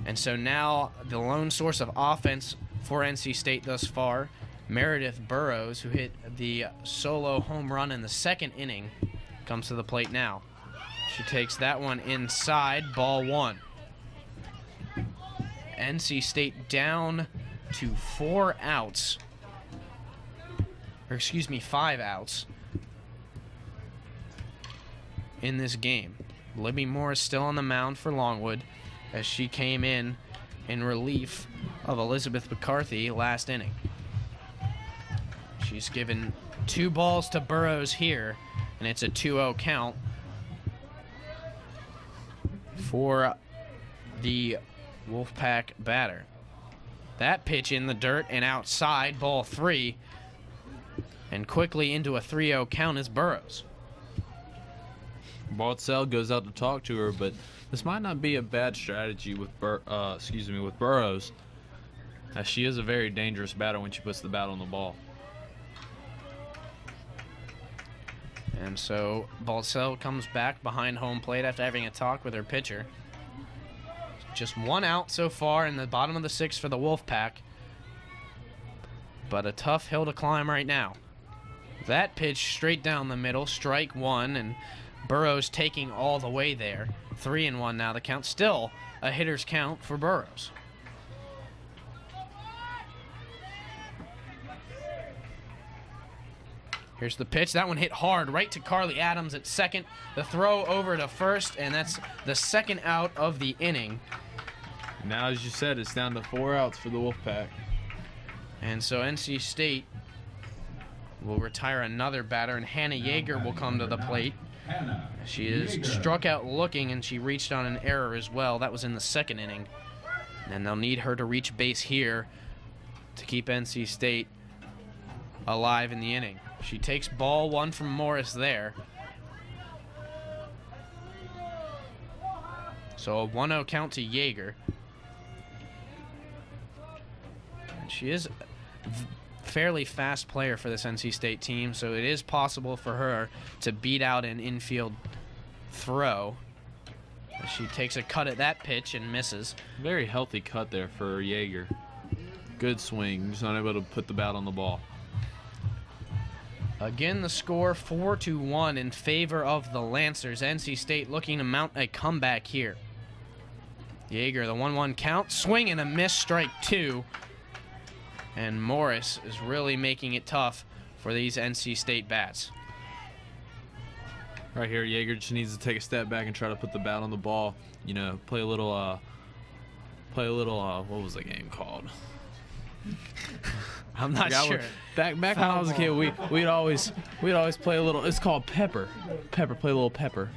And so now the lone source of offense for NC State thus far, Meredith Burrows, who hit the solo home run in the second inning, comes to the plate now. She takes that one inside, ball one. NC State down to 4 outs. Or excuse me, 5 outs in this game. Libby Morris still on the mound for Longwood as she came in relief of Elizabeth McCarthy last inning. She's given 2 balls to Burrows here, and it's a 2-0 count for the Wolfpack batter. That pitch in the dirt and outside, ball 3, and quickly into a 3-0 count is Burrows. Baltzell goes out to talk to her, but this might not be a bad strategy with with Burrows, as she is a very dangerous batter when she puts the bat on the ball. And so Baltzell comes back behind home plate after having a talk with her pitcher. Just 1 out so far in the bottom of the 6th for the Wolfpack, but a tough hill to climb right now. That pitch straight down the middle, strike 1, and Burrows taking all the way there. 3-1 now the count. Still a hitter's count for Burrows. Here's the pitch. That one hit hard right to Carly Adams at second. The throw over to first, and that's the 2nd out of the inning. Now, as you said, it's down to 4 outs for the Wolfpack. And so NC State will retire another batter, and Hannah Yeager will come to the plate. She is struck out looking, and she reached on an error as well. That was in the 2nd inning. And they'll need her to reach base here to keep NC State alive in the inning. She takes ball 1 from Morris there. So a 1-0 count to Yeager. And she is a fairly fast player for this NC State team, so it is possible for her to beat out an infield throw. She takes a cut at that pitch and misses. Very healthy cut there for Yeager. Good swing, just unable to put the bat on the ball. Again, the score 4-1 in favor of the Lancers. NC State looking to mount a comeback here. Yeager, the 1-1 count. Swing and a miss, strike 2. And Morris is really making it tough for these NC State bats. Right here, Yeager just needs to take a step back and try to put the bat on the ball. You know, play a little, what was the game called? I'm not sure. Back when I was a kid, we'd always play a little. It's called pepper. Play a little pepper.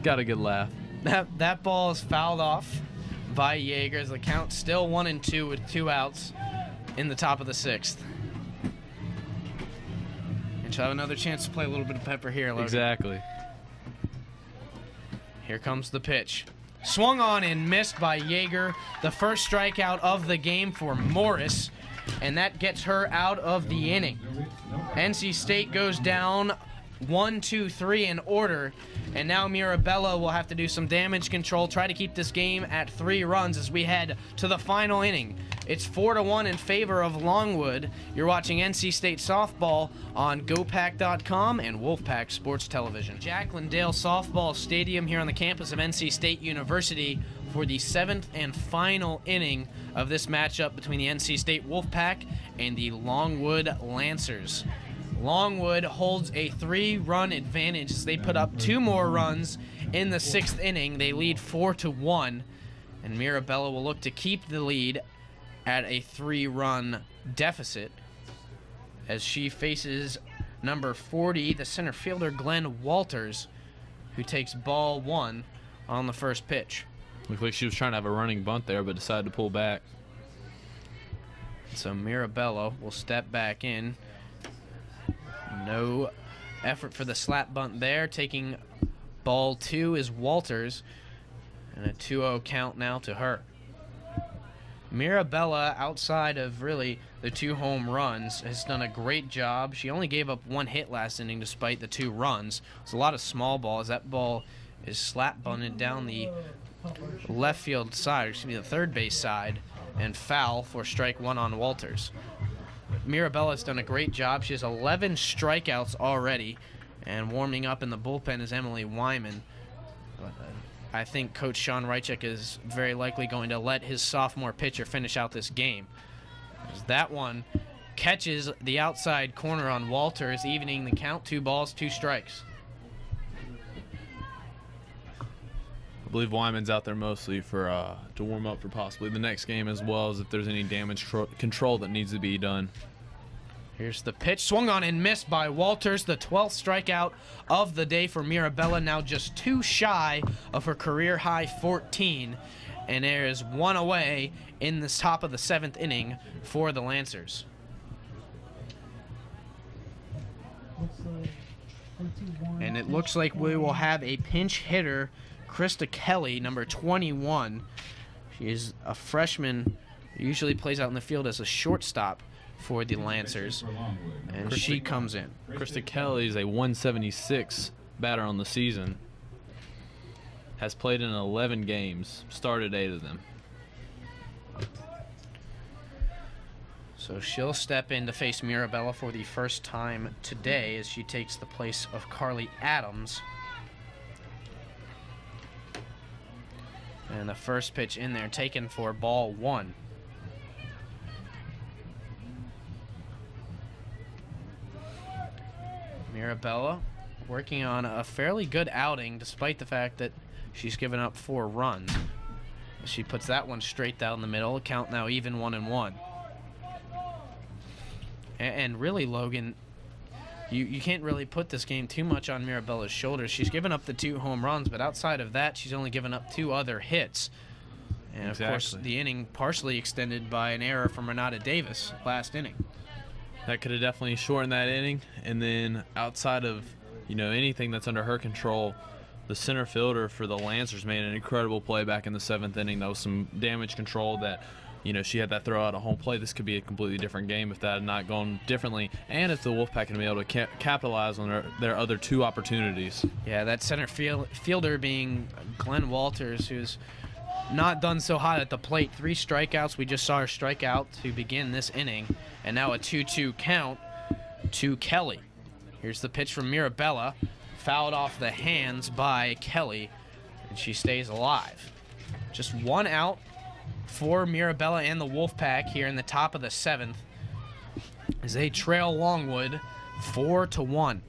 Got a good laugh. That ball is fouled off by Yeager as the count still 1-2 with 2 outs in the top of the 6th. And she'll have another chance to play a little bit of pepper here, Logan. Exactly. Here comes the pitch. Swung on and missed by Yeager. The first strikeout of the game for Morris, and that gets her out of the inning. NC State goes down 1-2-3 in order, and now Mirabella will have to do some damage control, try to keep this game at 3 runs as we head to the final inning. It's 4-1 in favor of Longwood. You're watching NC State softball on GoPack.com and Wolfpack Sports Television. Jacqueline Dale Softball Stadium here on the campus of NC State University for the 7th and final inning of this matchup between the NC State Wolfpack and the Longwood Lancers. Longwood holds a 3-run advantage as they put up 2 more runs in the 6th inning. They lead 4-1, and Mirabella will look to keep the lead at a 3-run deficit as she faces number 40, the center fielder Glenn Walters, who takes ball 1 on the first pitch. Looked like she was trying to have a running bunt there, but decided to pull back. So Mirabella will step back in. No effort for the slap bunt there. Taking ball 2 is Walters, and a 2-0 count now to her. Mirabella, outside of really the 2 home runs, has done a great job. She only gave up 1 hit last inning despite the 2 runs. It's a lot of small balls. That ball is slap bunted down the left field side, excuse me, the third base side, and foul for strike 1 on Walters. Mirabella's done a great job. She has 11 strikeouts already, and warming up in the bullpen is Emily Wyman. I think Coach Sean Reichek is very likely going to let his sophomore pitcher finish out this game. As that one catches the outside corner on Walters, evening the count, 2 balls, 2 strikes. I believe Wyman's out there mostly for to warm up for possibly the next game, as well as if there's any damage control that needs to be done. Here's the pitch, swung on and missed by Walters, the 12th strikeout of the day for Mirabella, now just 2 shy of her career high 14, and there is 1 away in the top of the 7th inning for the Lancers. And it looks like we will have a pinch hitter, Krista Kelly, number 21. She is a freshman, usually plays out in the field as a shortstop for the Lancers, and she comes in. Krista Kelly is a 176 batter on the season. Has played in 11 games, started 8 of them. So she'll step in to face Mirabella for the first time today as she takes the place of Carly Adams. And the first pitch in there taken for ball 1. Mirabella working on a fairly good outing despite the fact that she's given up 4 runs. She puts that one straight down the middle. Count now even 1-1. And really, Logan, you can't really put this game too much on Mirabella's shoulders. She's given up the 2 home runs, but outside of that, she's only given up 2 other hits. And of course, the inning partially extended by an error from Renata Davis last inning. That could have definitely shortened that inning. And then outside of, anything that's under her control, the center fielder for the Lancers made an incredible play back in the 7th inning. That was some damage control that, she had that throw out at home plate. This could be a completely different game if that had not gone differently, and if the Wolfpack can be able to capitalize on their other 2 opportunities. Yeah, that center fielder being Glenn Walters, who's not done so hot at the plate. 3 strikeouts. We just saw her strike out to begin this inning, and now a 2-2 count to Kelly. Here's the pitch from Mirabella, fouled off the hands by Kelly, and she stays alive. Just 1 out for Mirabella and the Wolfpack here in the top of the 7th as they trail Longwood 4-1.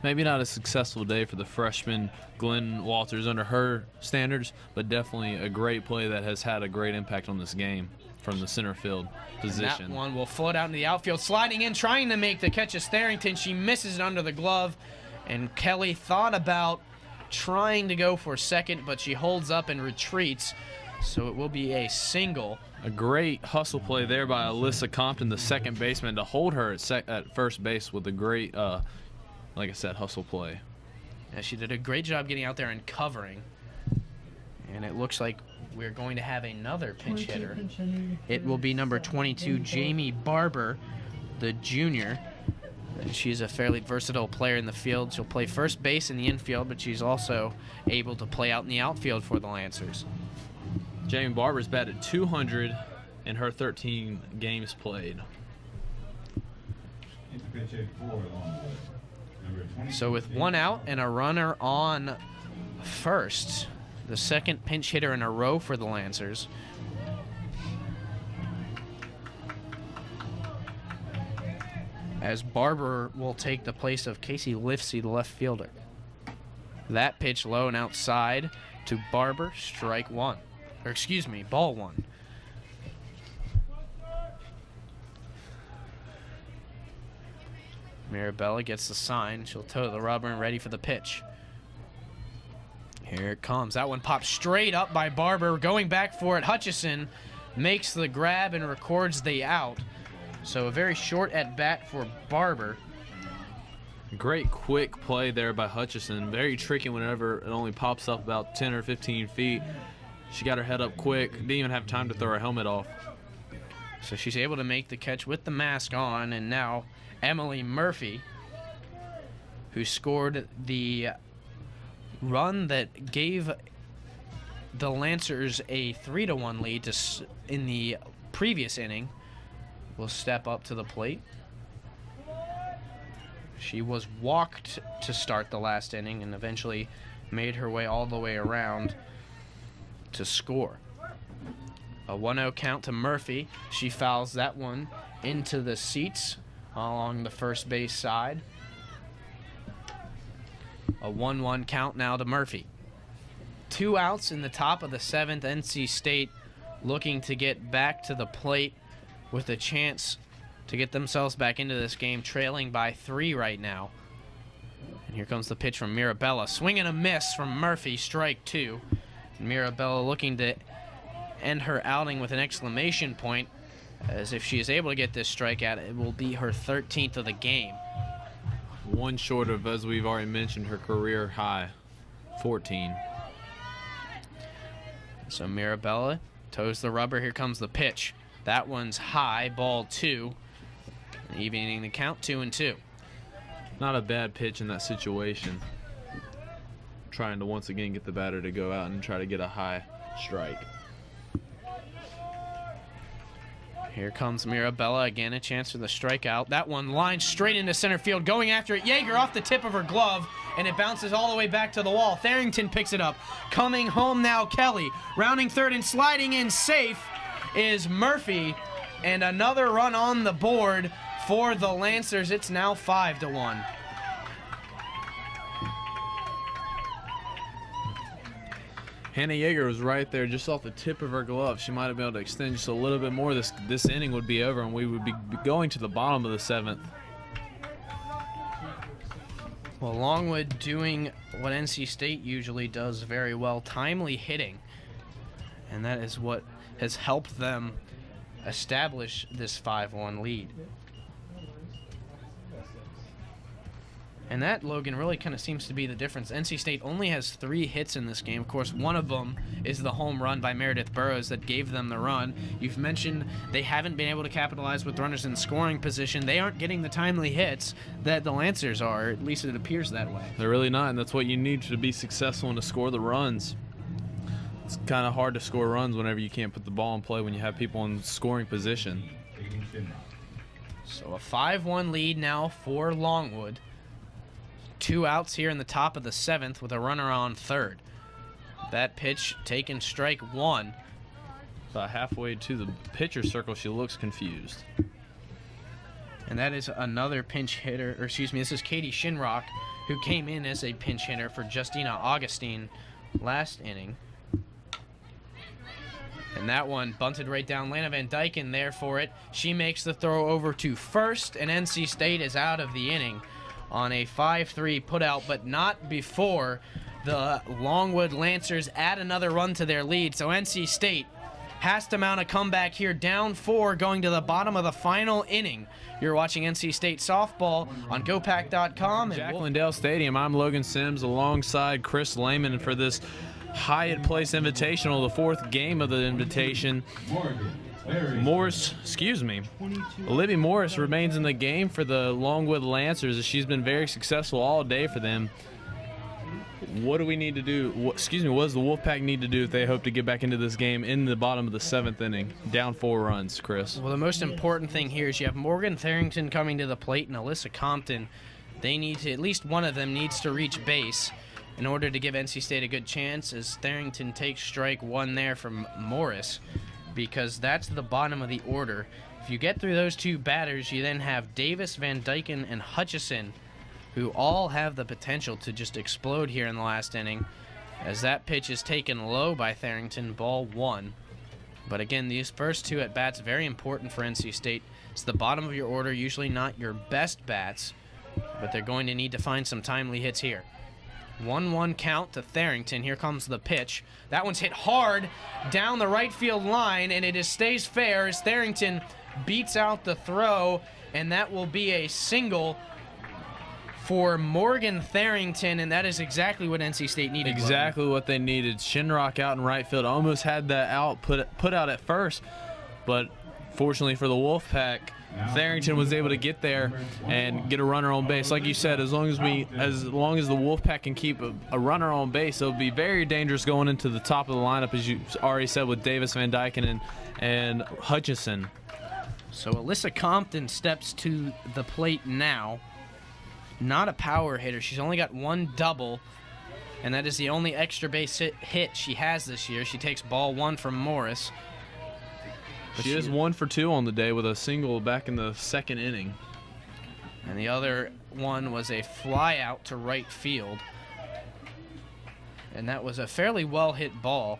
Maybe not a successful day for the freshman Glenn Walters under her standards, but definitely a great play that has had a great impact on this game from the center field position. And that one will float out into the outfield, sliding in, trying to make the catch of Starrington. She misses it under the glove, and Kelly thought about trying to go for second, but she holds up and retreats, so it will be a single. A great hustle play there by Alyssa Compton, the second baseman, to hold her at first base with a great, like I said, hustle play. Yeah, she did a great job getting out there and covering. And it looks like we're going to have another pinch hitter. It will be number 22, Jamie Barber, the junior. She's a fairly versatile player in the field. She'll play first base in the infield, but she's also able to play out in the outfield for the Lancers. Jamie Barber's batted 200 in her 13 games played. So with 1 out and a runner on first, the second pinch hitter in a row for the Lancers. As Barber will take the place of Casey Lifsey, the left fielder. That pitch low and outside to Barber, strike one. Or excuse me, ball one. Mirabella gets the sign. She'll toe the rubber and ready for the pitch. Here it comes. That one pops straight up by Barber. Going back for it, Hutchison makes the grab and records the out. So a very short at bat for Barber. Great quick play there by Hutchison. Very tricky whenever it only pops up about 10 or 15 feet. She got her head up quick. Didn't even have time to throw her helmet off. So she's able to make the catch with the mask on. And now Emily Murphy, who scored the run that gave the Lancers a 3-1 lead in the previous inning, will step up to the plate. She was walked to start the last inning and eventually made her way all the way around to score. A 1-0 count to Murphy. She fouls that one into the seats along the first base side. A 1-1 count now to Murphy. 2 outs in the top of the 7th. NC State looking to get back to the plate with a chance to get themselves back into this game, trailing by 3 right now. And here comes the pitch from Mirabella. Swing and a miss from Murphy, strike 2. And Mirabella looking to end her outing with an exclamation point, as if she is able to get this strikeout, it will be her 13th of the game. One short of, as we've already mentioned, her career high, 14. So Mirabella toes the rubber. Here comes the pitch. That one's high, ball 2. Evening the count, 2-2. Not a bad pitch in that situation. Trying to once again get the batter to go out and try to get a high strike. Here comes Mirabella, again a chance for the strikeout. That one lines straight into center field, going after it. Yeager off the tip of her glove, and it bounces all the way back to the wall. Tharrington picks it up. Coming home now, Kelly. Rounding third and sliding in safe is Murphy, and another run on the board for the Lancers. It's now 5-1. Hannah Yeager was right there just off the tip of her glove. She might have been able to extend just a little bit more. This inning would be over and we would be going to the bottom of the 7th. Well, Longwood doing what NC State usually does very well, timely hitting. And that is what has helped them establish this 5-1 lead. And that, Logan, really kind of seems to be the difference. NC State only has 3 hits in this game. Of course, one of them is the home run by Meredith Burrows that gave them the run. You've mentioned they haven't been able to capitalize with runners in scoring position. They aren't getting the timely hits that the Lancers are. At least it appears that way. They're really not, and that's what you need to be successful and to score the runs. It's kind of hard to score runs whenever you can't put the ball in play when you have people in scoring position. So a 5-1 lead now for Longwood. 2 outs here in the top of the 7th with a runner on third. That pitch taken strike 1. About halfway to the pitcher circle, she looks confused. And that is another pinch hitter, or excuse me, this is Katie Shinrock, who came in as a pinch hitter for Justina Augustine last inning. And that one bunted right down. Lana Van Dyken there for it. She makes the throw over to first, and NC State is out of the inning on a 5-3 putout, but not before the Longwood Lancers add another run to their lead. So NC State has to mount a comeback here, down 4, going to the bottom of the final inning. You're watching NC State softball on GoPack.com. Jack-Lindale Stadium. I'm Logan Sims alongside Chris Lehman for this Hyatt Place Invitational, the 4th game of the invitation. Olivia Morris remains in the game for the Longwood Lancers, as she's been very successful all day for them. What do we need to do? What does the Wolfpack need to do if they hope to get back into this game in the bottom of the 7th inning, down 4 runs, Chris? Well, the most important thing here is you have Morgan Tharrington coming to the plate and Alyssa Compton. They need to, at least one of them needs to reach base. in order to give NC State a good chance, as Therington takes strike one there from Morris, because that's the bottom of the order. If you get through those two batters, you then have Davis, Van Dyken, and Hutchison, who all have the potential to just explode here in the last inning, as that pitch is taken low by Therington, ball one. But again, these first two at-bats very important for NC State. It's the bottom of your order, usually not your best bats, but they're going to need to find some timely hits here. 1-1 count to Therington. Here comes the pitch. That one's hit hard down the right field line, and it stays fair as Therington beats out the throw, and that will be a single for Morgan Therington, and that is exactly what NC State needed. Exactly what they needed. Shinrock out in right field. Almost had that out put out at first, but fortunately for the Wolfpack, Therington was able to get there and get a runner on base. Like you said, as long as the Wolfpack can keep a runner on base, it'll be very dangerous going into the top of the lineup, as you already said, with Davis, Van Dyken, and Hutchison. So Alyssa Compton steps to the plate now. Not a power hitter. She's only got one double, and that is the only extra base hit she has this year. She takes ball one from Morris. She is 1 for 2 on the day with a single back in the second inning. And the other one was a fly out to right field. And that was a fairly well hit ball.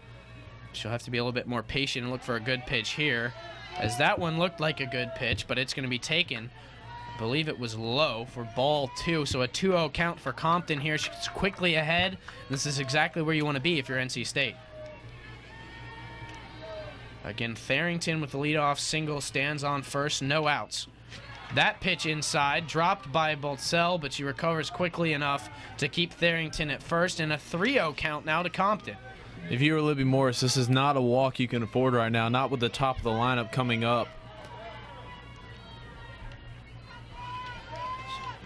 She'll have to be a little bit more patient and look for a good pitch here, as that one looked like a good pitch, but it's going to be taken. I believe it was low for ball two. So a 2-0 count for Compton here. She's quickly ahead. This is exactly where you want to be if you're NC State. Again, Therington with the leadoff single stands on first, no outs. That pitch inside, dropped by Boltzell, but she recovers quickly enough to keep Therington at first, and a 3-0 count now to Compton. If you were Libby Morris, this is not a walk you can afford right now, not with the top of the lineup coming up.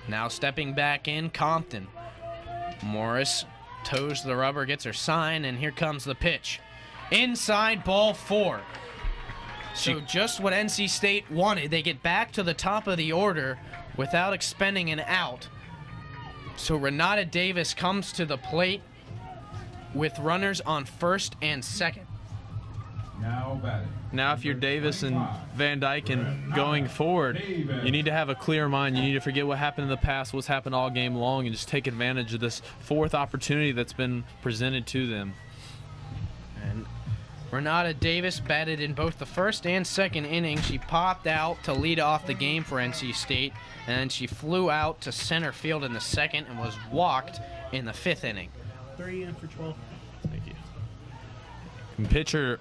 Now stepping back in, Compton. Morris toes the rubber, gets her sign, and here comes the pitch. Inside, ball four. So just what NC State wanted. They get back to the top of the order without expending an out. So Renata Davis comes to the plate with runners on first and second. Now if you're Davis and Van Dyken going forward, you need to have a clear mind. You need to forget what happened in the past, what's happened all game long, and just take advantage of this fourth opportunity that's been presented to them. And Renata Davis batted in both the first and second innings. She popped out to lead off the game for NC State, and then she flew out to center field in the second and was walked in the fifth inning. 3 in for 12. Thank you. And pitcher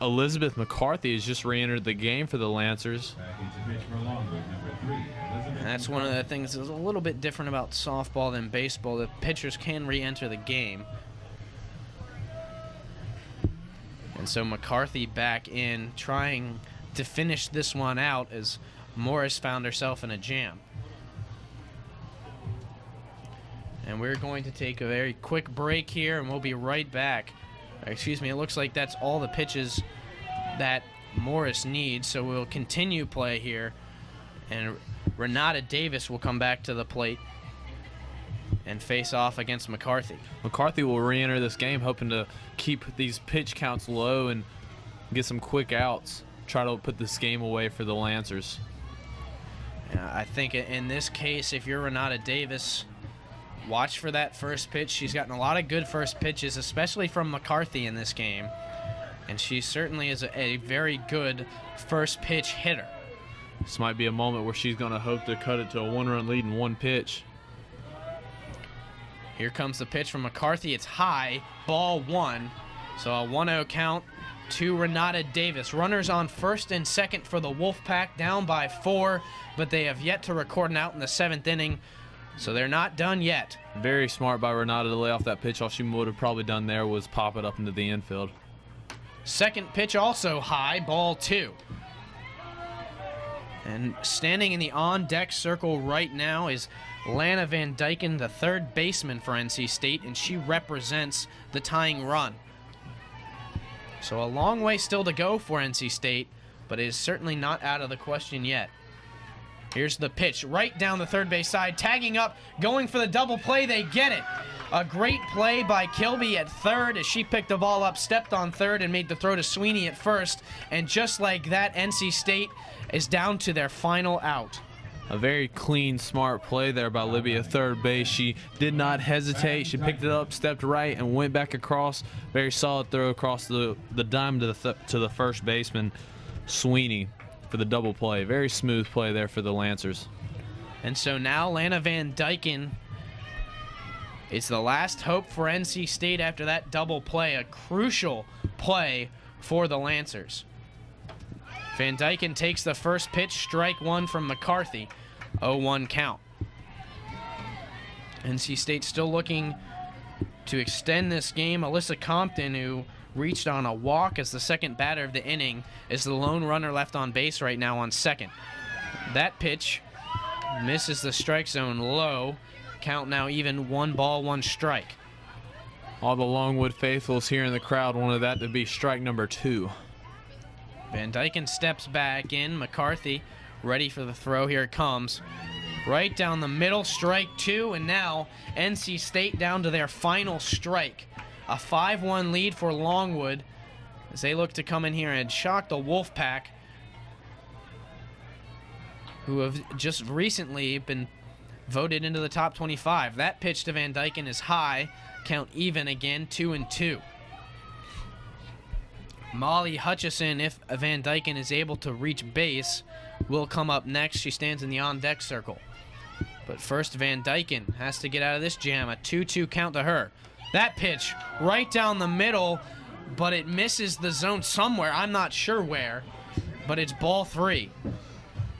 Elizabeth McCarthy has just re-entered the game for the Lancers. And that's one of the things that's a little bit different about softball than baseball. The pitchers can re-enter the game. And so McCarthy back in, trying to finish this one out as Morris found herself in a jam. And we're going to take a very quick break here, and we'll be right back. Excuse me, it looks like that's all the pitches that Morris needs, so we'll continue play here. And Renata Davis will come back to the plate and face off against McCarthy. McCarthy will re-enter this game hoping to keep these pitch counts low and get some quick outs. Try to put this game away for the Lancers. I think in this case, if you're Renata Davis, watch for that first pitch. She's gotten a lot of good first pitches, especially from McCarthy in this game. And she certainly is a very good first pitch hitter. This might be a moment where she's going to hope to cut it to a one-run lead in one pitch. Here comes the pitch from McCarthy. It's high, ball one. So a 1-0 count to Renata Davis. Runners on first and second for the Wolfpack, down by 4, but they have yet to record an out in the 7th inning, so they're not done yet. Very smart by Renata to lay off that pitch. All she would have probably done there was pop it up into the infield. Second pitch also high, ball 2. And standing in the on-deck circle right now is Lana Van Dyken, the third baseman for NC State, and she represents the tying run. So a long way still to go for NC State, but it is certainly not out of the question yet. Here's the pitch right down the third base side, tagging up, going for the double play. They get it. A great play by Kilby at third as she picked the ball up, stepped on third, and made the throw to Sweeney at first. And just like that, NC State is down to their final out. A very clean, smart play there by Libby at third base. She did not hesitate. She picked it up, stepped right, and went back across. Very solid throw across the dime to the first baseman, Sweeney, for the double play. Very smooth play there for the Lancers. And so now Lana Van Dyken is the last hope for NC State after that double play. A crucial play for the Lancers. Van Dyken takes the first pitch, strike one from McCarthy. 0-1 count. NC State still looking to extend this game. Alyssa Compton, who reached on a walk as the second batter of the inning, is the lone runner left on base right now on second. That pitch misses the strike zone low. Count now even, 1 ball, 1 strike. All the Longwood faithfuls here in the crowd wanted that to be strike number 2. Van Dyken steps back in. McCarthy ready for the throw. Here it comes. Right down the middle, strike 2, and now NC State down to their final strike. A 5-1 lead for Longwood as they look to come in here and shock the Wolfpack, who have just recently been voted into the top 25. That pitch to Van Dyken is high. Count even again, 2-2. Molly Hutchison, if Van Dyken is able to reach base, will come up next. She stands in the on-deck circle. But first, Van Dyken has to get out of this jam. A 2-2 count to her. That pitch right down the middle, but it misses the zone somewhere. I'm not sure where, but it's ball 3.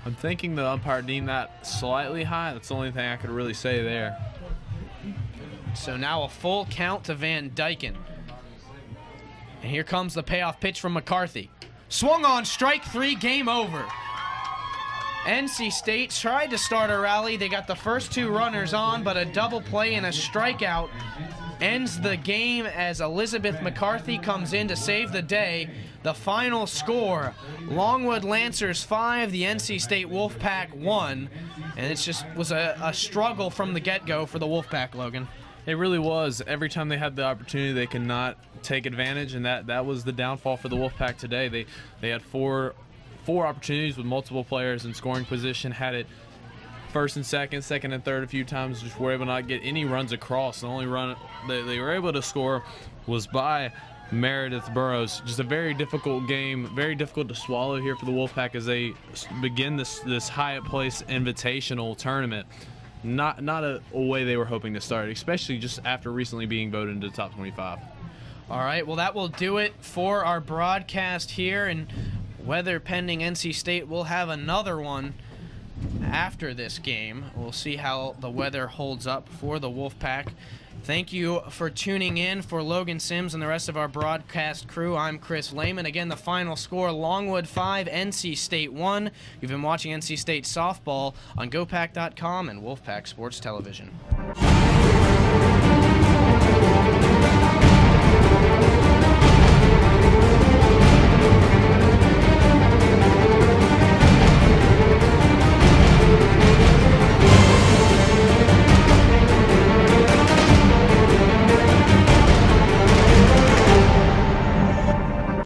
I'm thinking the umpire deemed that slightly high. That's the only thing I could really say there. So now a full count to Van Dyken. And here comes the payoff pitch from McCarthy. Swung on, strike 3, game over. NC State tried to start a rally. They got the first 2 runners on, but a double play and a strikeout ends the game as Elizabeth McCarthy comes in to save the day. The final score, Longwood Lancers 5, the NC State Wolfpack 1. And it just was a struggle from the get-go for the Wolfpack, Logan. It really was. Every time they had the opportunity, they could not take advantage, and that was the downfall for the Wolfpack today. They had four opportunities with multiple players in scoring position, had it first and second and third a few times, just were able to not get any runs across. The only run they were able to score was by Meredith Burrows. Just a very difficult game, very difficult to swallow here for the Wolfpack as they begin this Hyatt Place Invitational tournament. Not a way they were hoping to start, especially just after recently being voted into the top 25. All right, well, that will do it for our broadcast here, and weather pending, NC State will have another one after this game. We'll see how the weather holds up for the Wolfpack. Thank you for tuning in. For Logan Sims and the rest of our broadcast crew, I'm Chris Lehman. Again, the final score, Longwood 5, NC State 1. You've been watching NC State softball on GoPack.com and Wolfpack Sports Television.